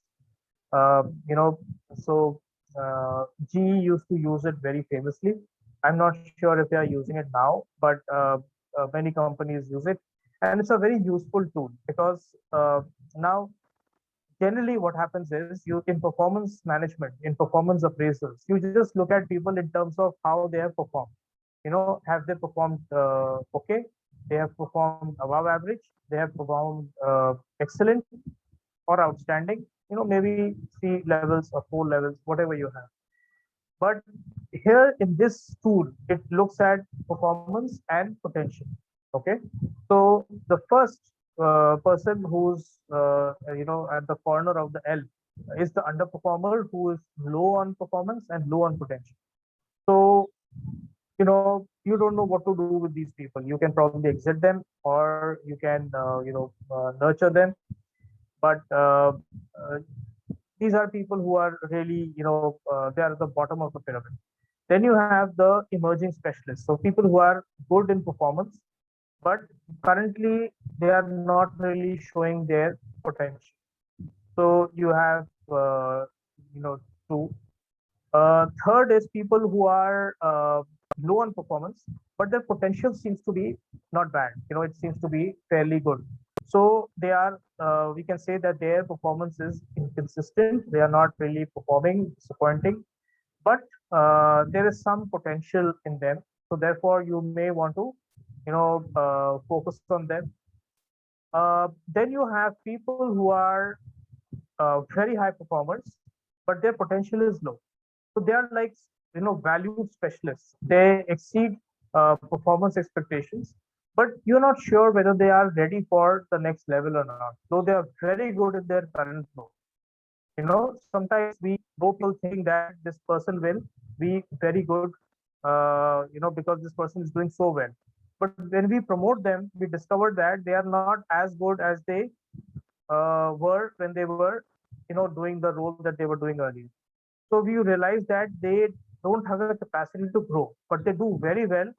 So GE used to use it very famously. I'm not sure if they are using it now, but many companies use it, and it's a very useful tool because now generally what happens is you in performance management, in performance appraisals, you just look at people in terms of how they have performed. Have they performed okay? They have performed above average. They have performed excellent or outstanding. Maybe 3 levels or 4 levels, whatever you have. But here in this tool, it looks at performance and potential. Okay, so the first person who's at the corner of the L is the underperformer who is low on performance and low on potential. So you don't know what to do with these people. You can probably exit them, or you can nurture them. But these are people who are really they are at the bottom of the pyramid. Then you have the emerging specialists, so people who are good in performance, but currently they are not really showing their potential. So you have two. Third is people who are low on performance, but their potential seems to be not bad. It seems to be fairly good. So they are, we can say that their performance is inconsistent. They are not really performing, disappointing, but there is some potential in them. So therefore, you may want to, focus on them. Then you have people who are very high performers, but their potential is low. So they are like valued specialists. They exceed performance expectations, but you're not sure whether they are ready for the next level or not. Though they are very good in their current role. Sometimes we go people thinking that this person will be very good, because this person is doing so well. But when we promote them, we discover that they are not as good as they were when they were, doing the role that they were doing earlier. So we realize that they don't have a capacity to grow, but they do very well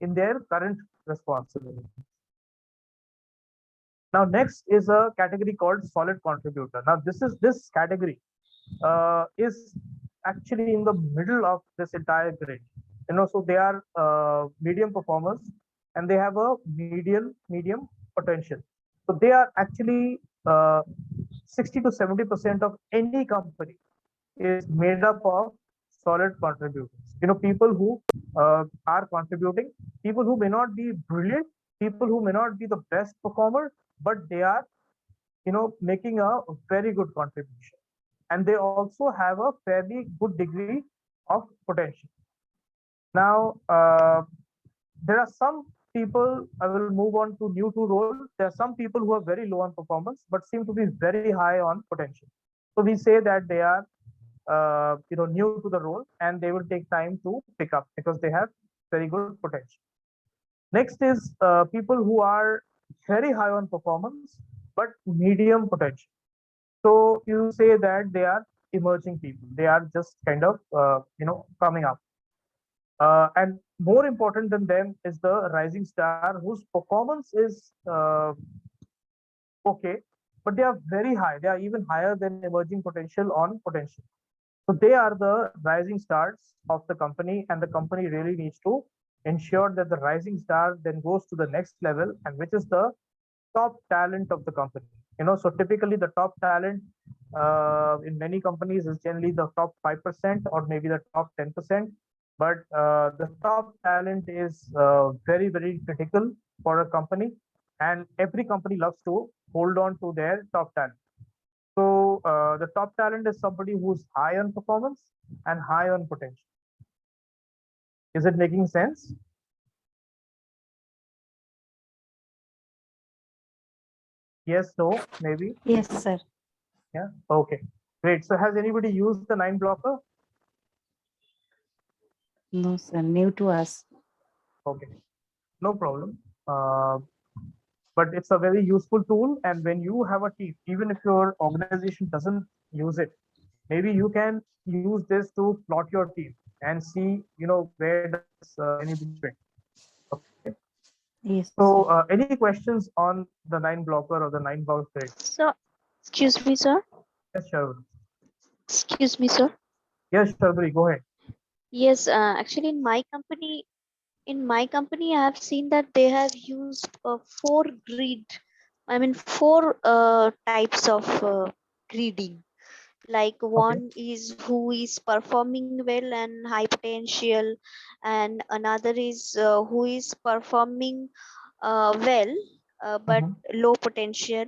in their current responsibility. Now, next is a category called solid contributor. Now, this category is actually in the middle of this entire grid. So they are medium performers and they have a medium potential. So they are actually 60 to 70% of any company is made up of solid contributors. People who are contributing, people who may not be brilliant, people who may not be the best performer, but they are, making a very good contribution. And they also have a fairly good degree of potential. Now, there are some people, I will move on to new to role. There are some people who are very low on performance, but seem to be very high on potential. So we say that they are new to the role and they will take time to pick up because they have very good potential. Next is people who are very high on performance but medium potential. So you say that they are emerging people. They are just kind of coming up. And more important than them is the rising star whose performance is okay, but they are very high. They are even higher than emerging potential on potential. So they are the rising stars of the company, and the company really needs to ensure that the rising star then goes to the next level, and which is the top talent of the company. So typically the top talent in many companies is generally the top 5% or maybe the top 10%. But the top talent is very, very critical for a company, and every company loves to hold on to their top talent. So the top talent is somebody who's high on performance and high on potential. Is it making sense? Yes, no, maybe. Yes, sir. Yeah. Okay. Great. So has anybody used the 9 blocker? No, sir. New to us. Okay. No problem. But it's a very useful tool. And when you have a team, even if your organization doesn't use it, maybe you can use this to plot your team and see, where does anybody fit. Okay. Yes. So sir. any questions on the 9 blocker or the 9 box grid? So, excuse me, sir. Yes, Sharvari. Excuse me, sir. Yes, Sharvari, go ahead. Yes, actually, in my company, I have seen that they have used four grid. I mean, four types of grading. Like Okay. one is who is performing well and high potential, and another is who is performing well but Mhm, low potential.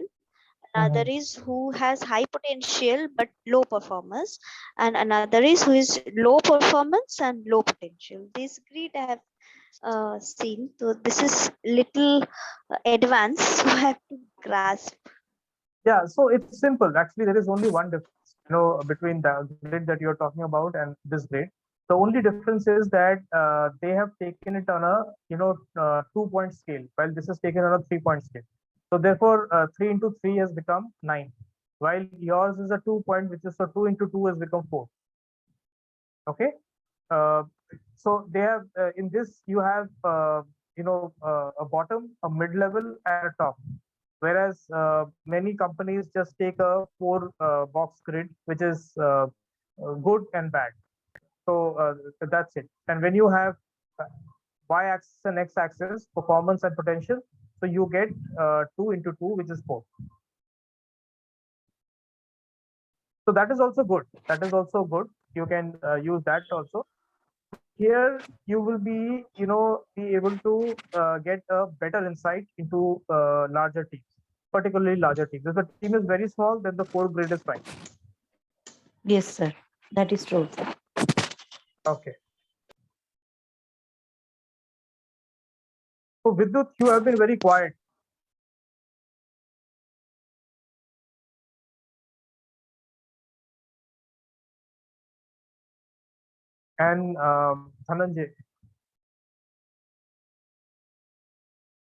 Another mhm. is who has high potential but low performance, and another is who is low performance and low potential. This grid I have seen. So this is little advanced, so I have to grasp. Yeah, so it's simple. Actually, there is only one difference, between the grid that you're talking about and this grid. The only difference is that they have taken it on a 2-point scale, while this is taken on a 3-point scale. So therefore, 3 into 3 has become 9, while yours is a 2-point, which is so 2 into 2 has become 4. Okay. Uh, so they have in this you have a bottom, a mid-level, and a top. Whereas many companies just take a 4 box grid, which is good and bad. So that's it. And when you have uh, y-axis and x-axis, performance and potential, so you get 2 into 2, which is 4. So that is also good. That is also good. You can use that also. Here you will be able to get a better insight into larger teams, particularly larger teams. If the team is very small, then the 4 grid is fine. Yes, sir. That is true. Okay. So Vidyut, you have been very quiet. And Dhananjay,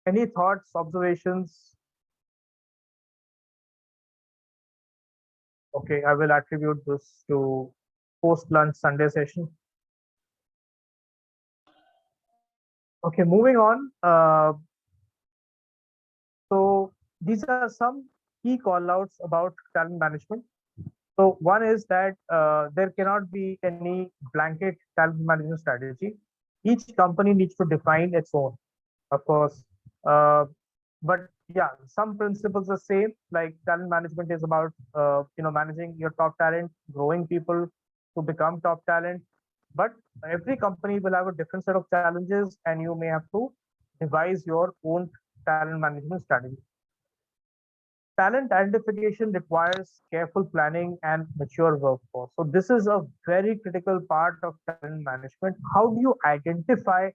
any thoughts, observations? Okay, I will attribute this to post-lunch Sunday session. Okay, moving on. So these are some key call-outs about talent management. So one is that there cannot be any blanket talent management strategy. Each company needs to define its own, of course. Uh, but yeah, some principles are same. Like talent management is about managing your top talent, growing people to become top talent. But every company will have a different set of challenges, and you may have to devise your own talent management strategy. Talent identification requires careful planning and mature workforce. So this is a very critical part of talent management. How do you identify,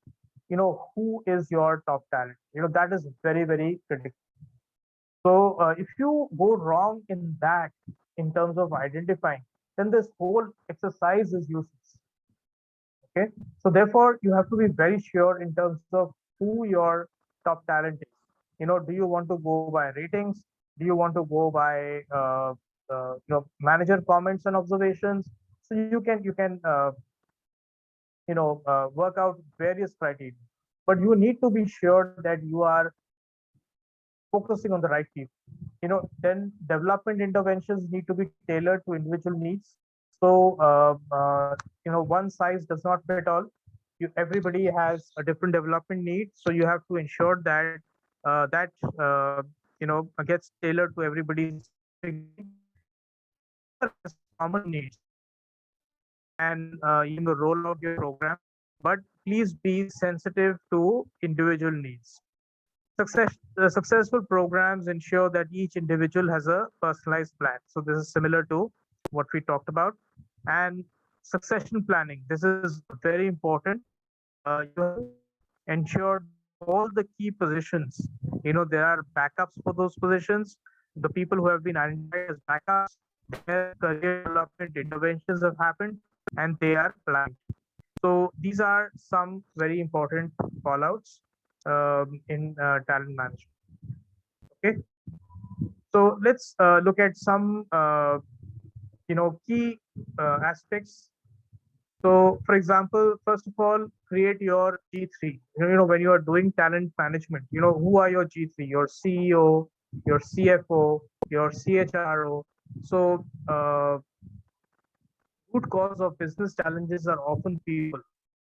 who is your top talent? That is very, very critical. So if you go wrong in that, in terms of identifying, then this whole exercise is useless. Okay. So therefore, you have to be very sure in terms of who your top talent is. Do you want to go by ratings? Do you want to go by manager comments and observations? So you can work out various criteria, but you need to be sure that you are focusing on the right people. Then development interventions need to be tailored to individual needs. So one size does not fit all. Everybody has a different development need, so you have to ensure that that gets tailored to everybody's common needs, and roll out your program, but please be sensitive to individual needs. Successful programs ensure that each individual has a personalized plan. So this is similar to what we talked about. And succession planning. This is very important. You ensure all the key positions. There are backups for those positions. The people who have been identified as backups, their career development interventions have happened, and they are planned. So these are some very important callouts in talent management. Okay, so let's look at some key aspects. So, for example, first of all, create your G3. When you are doing talent management, who are your G3? Your CEO, your CFO, your CHRO. So, root cause of business challenges are often people.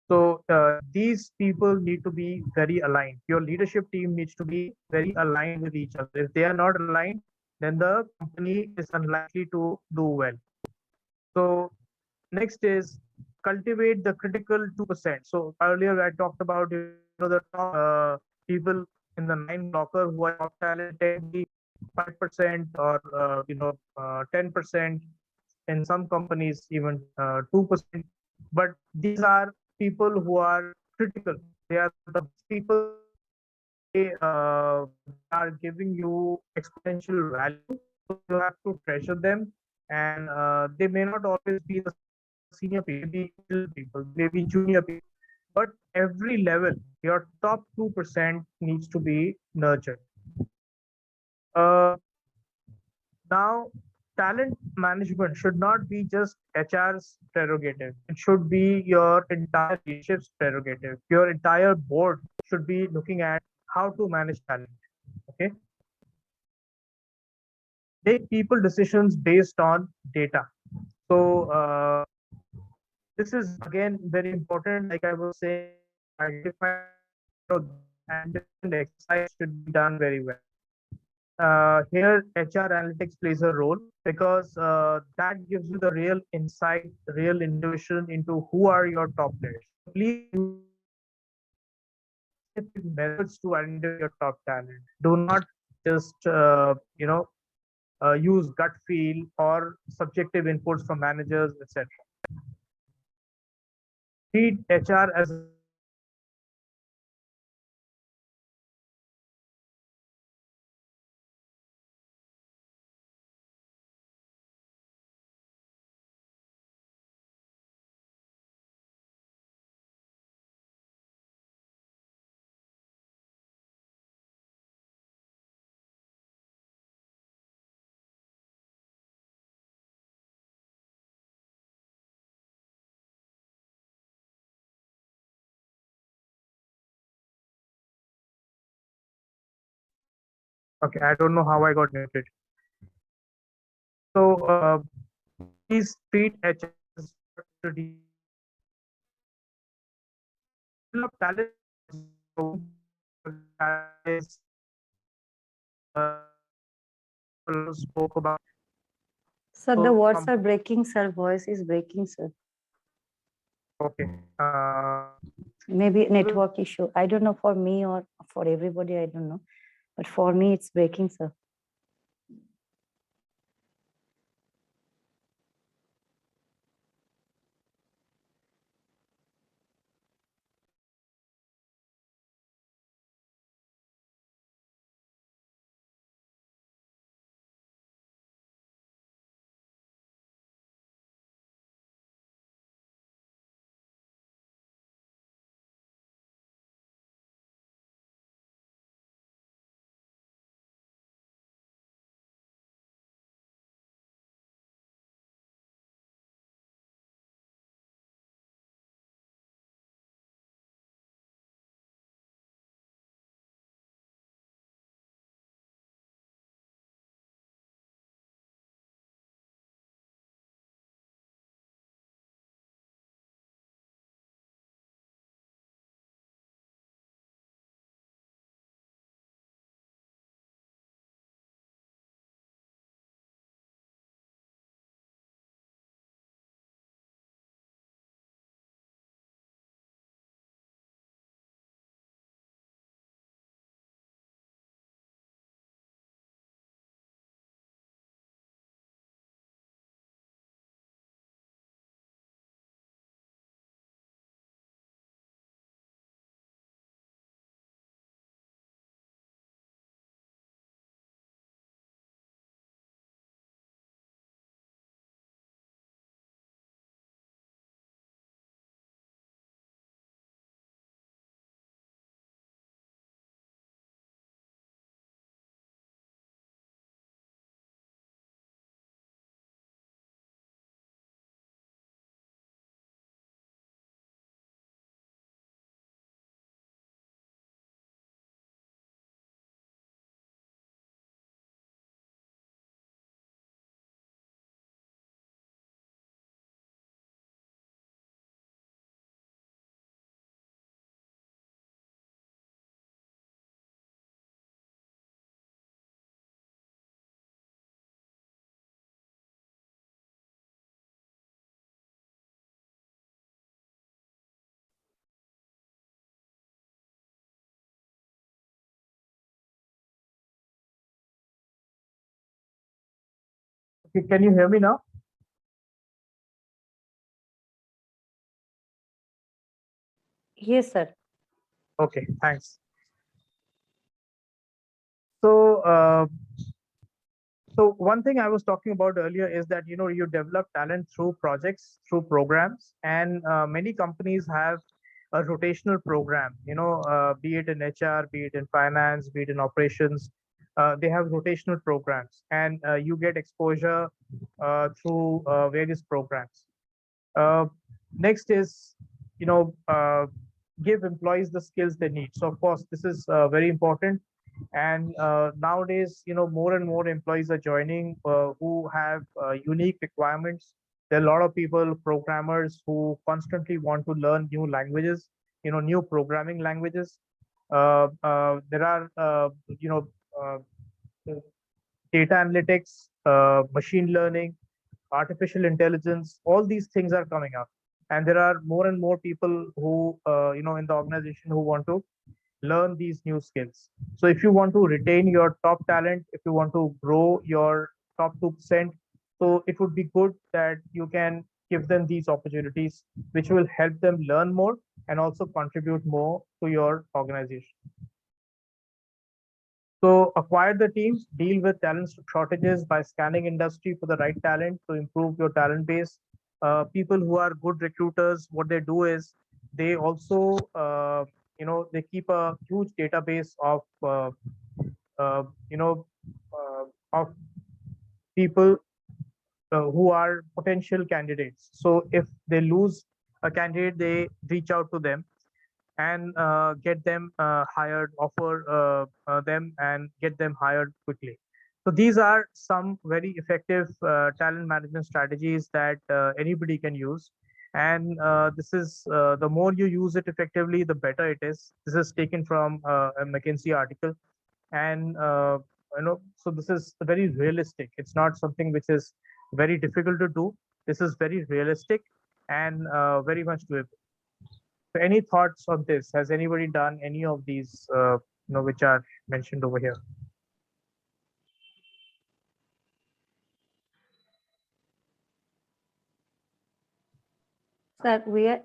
So these people need to be very aligned. Your leadership team needs to be very aligned with each other. If they are not aligned, then the company is unlikely to do well. So next is cultivate the critical 2%. So earlier I talked about the top people in the nine blocker who are top talent tend to be 5% or 10%, in some companies even 2%. But these are people who are critical. They are the people, they are giving you exponential value. So you have to treasure them, and they may not always be the senior people, maybe middle people, maybe junior people. But every level, your top 2% needs to be nurtured. Uh, Now, talent management should not be just HR's prerogative. It should be your entire leadership's prerogative. Your entire board should be looking at how to manage talent. Okay. Take people decisions based on data. So this is again very important. Like I was saying, identify and different exercise should be done very well. Here HR analytics plays a role because that gives you the real insight, real intuition into who are your top players. Please use specific methods to identify your top talent. Do not just use gut feel or subjective inputs from managers, etc. Treat HR as okay. I don't know how I got muted. So please treat HR as develop talent. Guys, spoke about. Sir, the So, words are breaking, sir. Voice is breaking, sir. okay. Maybe network issue. I don't know for me or for everybody, I don't know. But for me, it's breaking, sir. Okay, can you hear me now? Yes, sir. Okay, thanks. So, so one thing I was talking about earlier is that you develop talent through projects, through programs, and many companies have a rotational program. Be it in HR, be it in finance, be it in operations, they have rotational programs, and you get exposure through various programs. Uh, Next is, you know, uh, give employees the skills they need. So of course, this is very important. And nowadays, more and more employees are joining who have unique requirements. There are a lot of people, programmers, who constantly want to learn new languages, new programming languages. There are, uh, data analytics, machine learning, artificial intelligence, all these things are coming up. And there are more and more people who, in the organization who want to learn these new skills. So if you want to retain your top talent, if you want to grow your top 2%, so it would be good that you can give them these opportunities, which will help them learn more and also contribute more to your organization. So acquire the teams, deal with talent shortages by scanning industry for the right talent to improve your talent base. People who are good recruiters, what they do is they also, they keep a huge database of, uh, you know, of people who are potential candidates. So if they lose a candidate, they reach out to them and get them hired, offer them and get them hired quickly. So these are some very effective talent management strategies that anybody can use. And this is the more you use it effectively, the better it is. This is taken from a McKinsey article, and so this is very realistic. It's not something which is very difficult to do. This is very realistic and very much doable. So any thoughts on this? Has anybody done any of these, which are mentioned over here? Sir,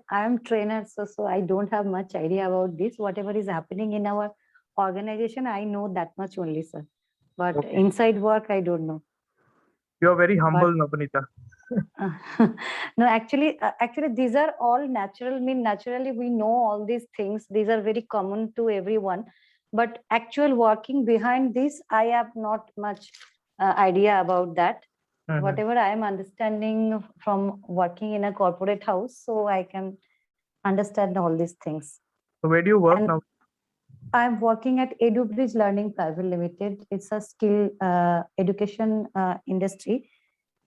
I am trainer, so I don't have much idea about this. Whatever is happening in our organization, I know that much only, sir. But Okay. inside work, I don't know. You're very humble, Nabanita. No, actually, these are all natural. Naturally, we know all these things. These are very common to everyone. But actual working behind this, I have not much idea about that. Mhm. Whatever I am understanding from working in a corporate house, so I can understand all these things. So where do you work And now? I'm working at EduBridge Learning Private Limited. It's a skill education industry,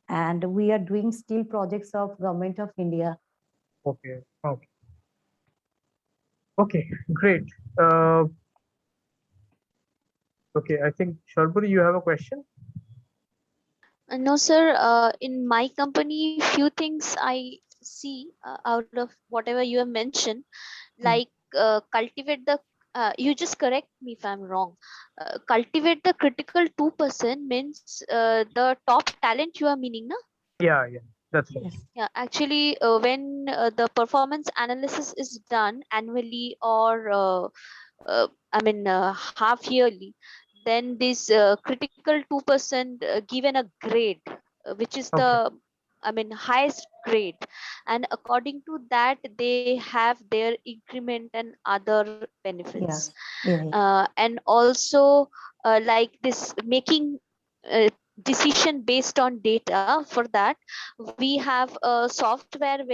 and we are doing skill projects of Government of India. Okay. Okay. Okay. Great. Uh, okay. I think Sharburi, you have a question. No, sir. In my company, few things I see out of whatever you have mentioned, like cultivate the. You just correct me if I'm wrong. Cultivate the critical 2% means the top talent you are meaning, na? Yeah. Yeah. That's right. Yes. Yeah, actually, when the performance analysis is done annually or I mean half yearly, then this critical 2% given a grade, which is Okay. the I mean highest grade, and according to that they have their increment and other benefits. Yes. Yeah. And also like this making uh, decision based on data. For that we have a software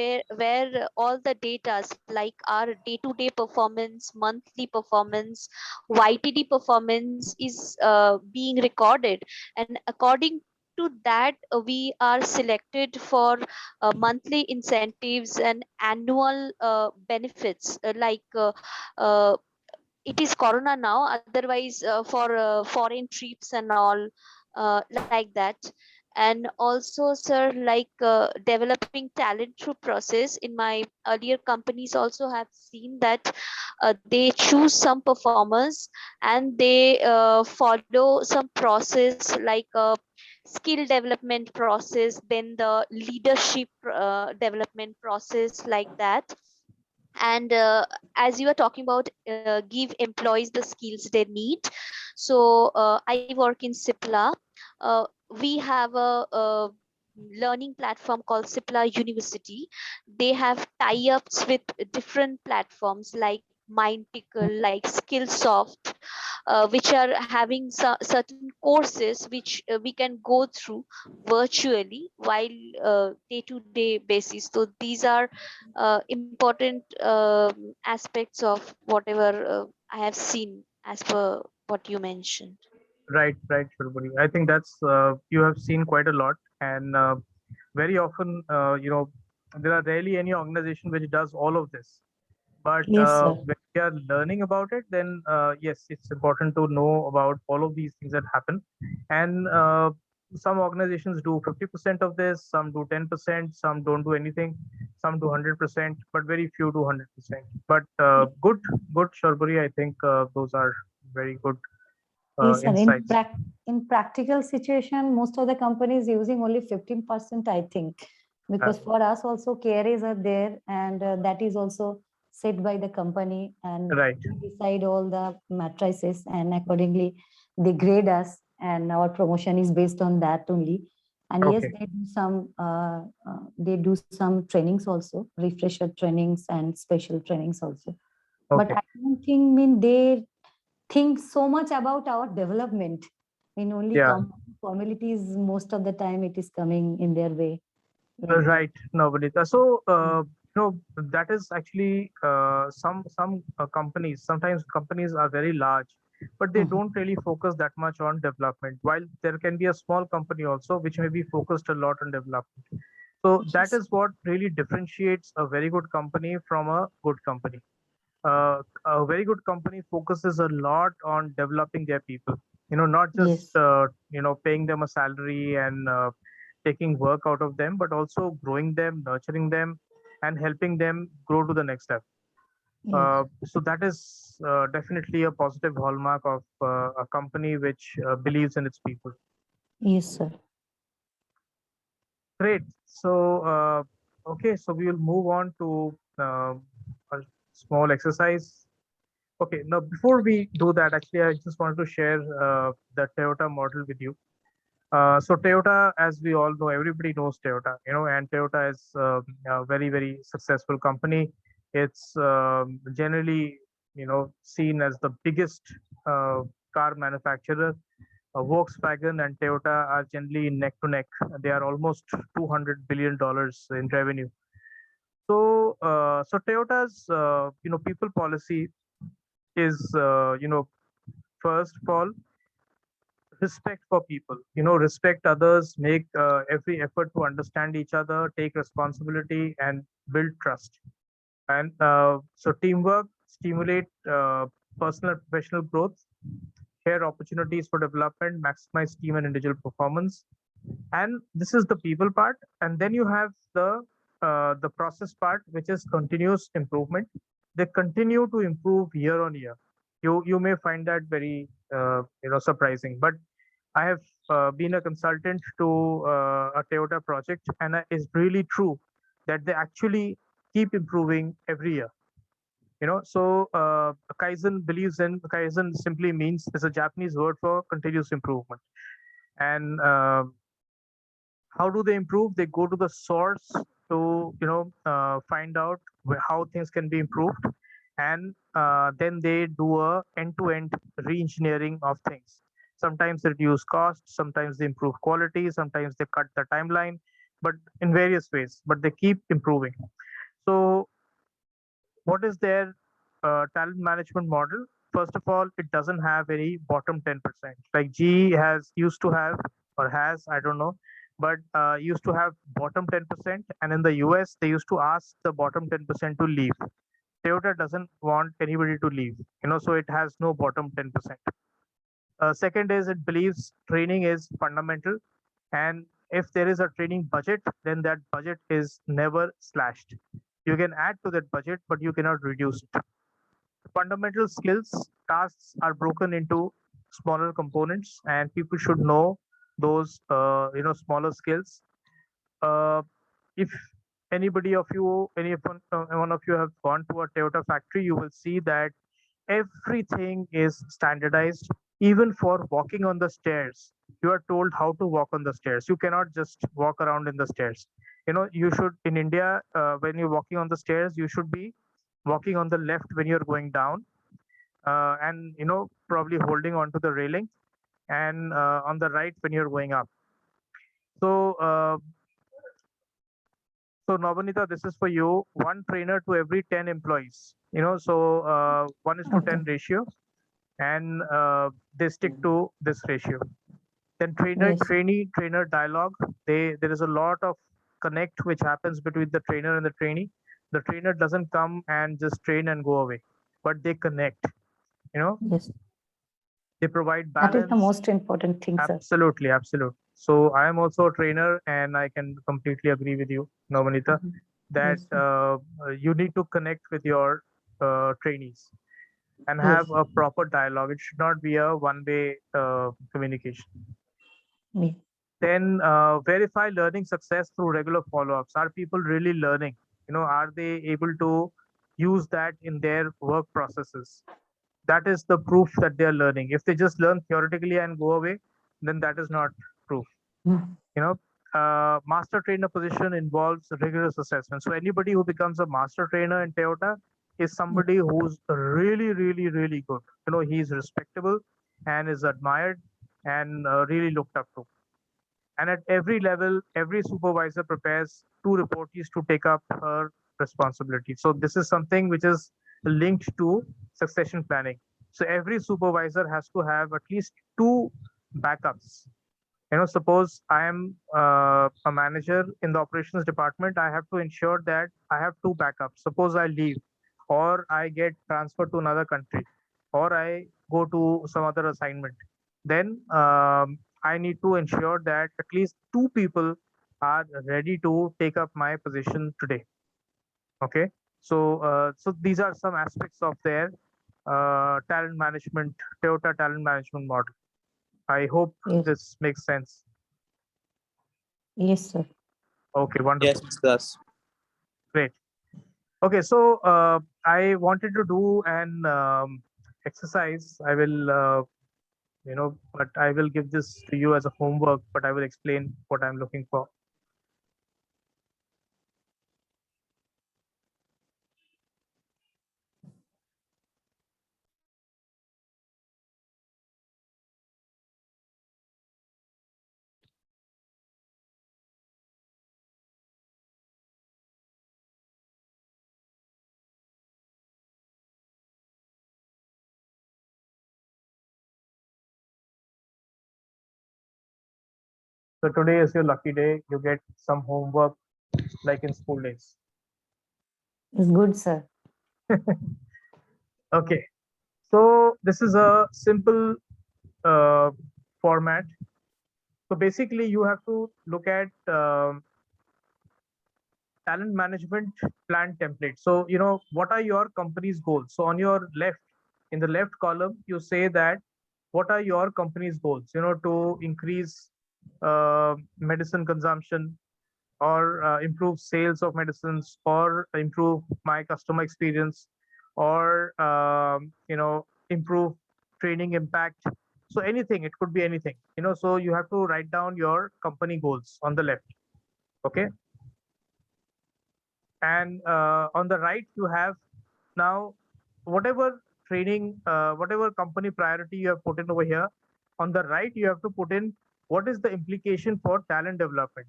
where all the data like our day-to-day performance, monthly performance, YTD performance is being recorded, and according to that we are selected for monthly incentives and annual benefits uh, it is corona now, otherwise for foreign trips and all like that. And also sir, like developing talent through process in my earlier companies also have seen that they choose some performers and they follow some process like skill development process, then the leadership development process, like that. And as you are talking about, give employees the skills they need. So I work in Cipla. We have a learning platform called Cipla University. They have tie-ups with different platforms like Mindpickle, like Skillsoft, which are having certain courses which we can go through virtually while day-to-day basis. So these are important aspects of whatever I have seen as per what you mentioned. Right, right, Shuraburi. I think that's you have seen quite a lot, and very often, there are rarely any organization which does all of this. But Yes, sir. when we are learning about it, then yes, it's important to know about all of these things that happen. And some organizations do 50% of this, some do 10%, some don't do anything, some do 100%, but very few do 100%. But good, Sharburi. I think those are very good Yes, sir. insights. In practical situation, most of the companies using only 15%, I think, because for us also carries are there, and that is also set by the company, and Right. we decide all the matrices, and accordingly they grade us, and our promotion is based on that only. And yes, Okay. they do some trainings also, refresher trainings and special trainings also. But Okay. I don't think they think so much about our development. Only Yeah. formalities, most of the time it is coming in their way. Right, no, Vanita. So, that is actually some companies. Sometimes companies are very large, but they Mhm. don't really focus that much on development. While there can be a small company also which may be focused a lot on development. So that Yes. is what really differentiates a very good company from a good company. A very good company focuses a lot on developing their people. Not just Yes. paying them a salary and taking work out of them, but also growing them, nurturing them, and helping them grow to the next step. Yes. So that is definitely a positive hallmark of a company which believes in its people. Yes, sir. Great. So, okay, so we will move on to a small exercise. Okay, now before we do that, actually, I just wanted to share the Toyota model with you. So Toyota, as we all know, everybody knows Toyota, and Toyota is a very, very successful company. It's generally, seen as the biggest car manufacturer. Volkswagen and Toyota are generally neck to neck. They are almost $200 billion in revenue. So Toyota's, people policy is, first of all, respect for people, respect others, make every effort to understand each other, take responsibility, and build trust. And so teamwork, stimulate personal and professional growth, share opportunities for development, maximize team and individual performance. And this is the people part. And then you have the process part, which is continuous improvement. They continue to improve year on year. You may find that very surprising, but I have been a consultant to a Toyota project, and it's really true that they actually keep improving every year. So Kaizen believes in Kaizen simply means is a Japanese word for continuous improvement. And how do they improve? They go to the source to find out how things can be improved, and then they do a end-to-end re-engineering of things. Sometimes they reduce costs, sometimes they improve quality, sometimes they cut the timeline, but in various ways. But they keep improving. So what is their talent management model? First of all, it doesn't have any bottom 10%. Like GE has used to have, or has, I don't know, but used to have bottom 10%. And in the US, they used to ask the bottom 10% to leave. Toyota doesn't want anybody to leave, so it has no bottom 10%. Second is it believes training is fundamental. And if there is a training budget, then that budget is never slashed. You can add to that budget, but you cannot reduce it. Fundamental skills tasks are broken into smaller components, and people should know those smaller skills. If anybody of you, one of you have gone to a Toyota factory, you will see that everything is standardized. Even for walking on the stairs, you are told how to walk on the stairs. You cannot just walk around in the stairs. You should, in India, when you're walking on the stairs, you should be walking on the left when you're going down, and probably holding onto the railing, and on the right when you're going up. So Navanita, this is for you. One trainer to every 10 employees. 1:10 Okay. ratio, and they stick to this ratio. Then Yes. trainer dialogue. There is a lot of connect which happens between the trainer and the trainee. The trainer doesn't come and just train and go away, but they connect. Yes. They provide That is the balance. most important thing, sir. Absolutely, absolutely. So I am also a trainer, and I can completely agree with you, Navanita, Mhm. that Yes, sir. you need to connect with your trainees and Yes. have a proper dialogue. It should not be a one-way communication. Yes. Then verify learning success through regular follow-ups. Are people really learning? Are they able to use that in their work processes? That is the proof that they are learning. If they just learn theoretically and go away, then that is not proof. Mm. Master trainer position involves rigorous assessment. So anybody who becomes a master trainer in Toyota is somebody who's really, really, really good. He's respectable and is admired and really looked up to. And at every level, every supervisor prepares two reportees to take up her responsibility. So this is something which is linked to succession planning. So every supervisor has to have at least two backups. Suppose I am a manager in the operations department, I have to ensure that I have two backups. Suppose I leave, or I get transferred to another country, or I go to some other assignment. Then I need to ensure that at least two people are ready to take up my position today. Okay, so these are some aspects of their talent management, Toyota talent management model. I hope Yes. this makes sense. Yes, sir. Okay, wonderful. Yes, it does. Great. Okay, so I wanted to do an exercise. But I will give this to you as a homework, but I will explain what I'm looking for. So today is your lucky day. You get some homework like in school days. It's good, sir. Okay, so this is a simple uh, format. So basically, you have to look at talent management plan template. So, what are your company's goals? So on your left, in the left column, you say that what are your company's goals, to increase medicine consumption, or improve sales of medicines, or improve my customer experience, or, improve training impact. So anything, it could be anything, so you have to write down your company goals on the left. Okay. And on the right, you have now whatever training, whatever company priority you have put in over here. On the right, you have to put in what is the implication for talent development.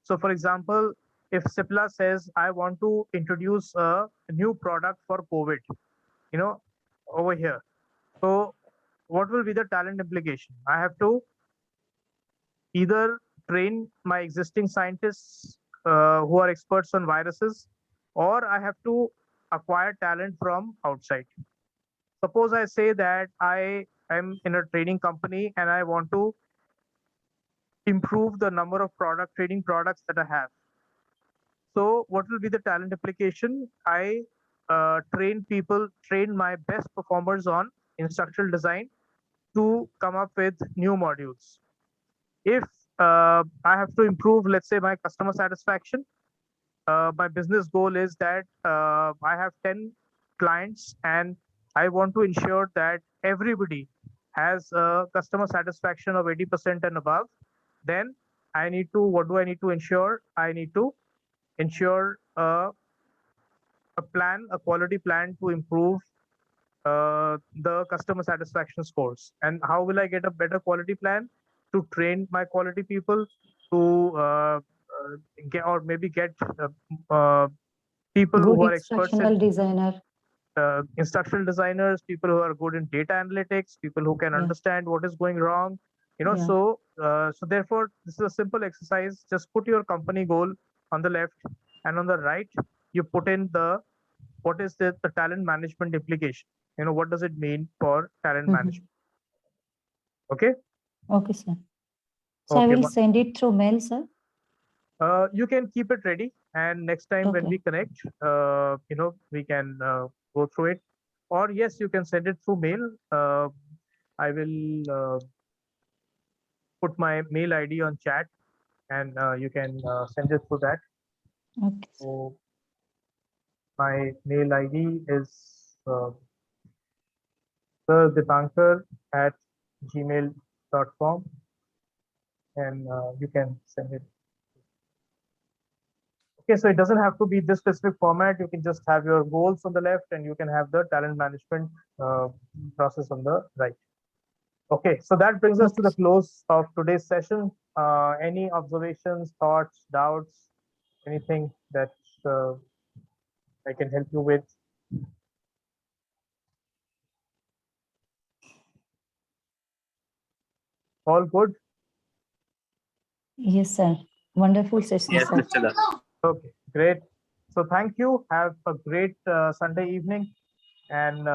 So for example, if Cipla says I want to introduce a new product for COVID, you know over here, so what will be the talent implication? I have to either train my existing scientists who are experts on viruses, or I have to acquire talent from outside. Suppose I say that I am in a training company and I want to improve the number of training products that I have. So what will be the talent application? I train my best performers on instructional design to come up with new modules. if I have to improve, let's say, my customer satisfaction, my business goal is that I have 10 clients and I want to ensure that everybody has a customer satisfaction of 80% and above, then I need to, what do I need to ensure? I need to ensure a plan, a quality plan to improve the customer satisfaction scores. And how will I get a better quality plan? To train my quality people, to get, or maybe get people Good who are experts instructional in designer. instructional designers, people who are good in data analytics, people who can Yeah. understand what is going wrong. Yeah. So therefore, this is a simple exercise. Just put your company goal on the left, and on the right, you put in what is the talent management implication. What does it mean for talent Mhm. management? Okay. Okay, sir. So I Okay. will send it through mail, sir. You can keep it ready, and next time when Okay. we connect, we can go through it. Or yes, you can send it through mail. I will put my mail ID on chat, and you can send it through that. Okay. So my mail ID is sirdipankar@gmail.com, and you can send it. Okay, so it doesn't have to be this specific format. You can just have your goals on the left, and you can have the talent management process on the right. Okay, so that brings us to the close of today's session. Any observations, thoughts, doubts, anything that I can help you with? All good? Yes, sir. Wonderful session, Yes, sir. Mr. Das. Okay, great. So thank you. Have a great Sunday evening, and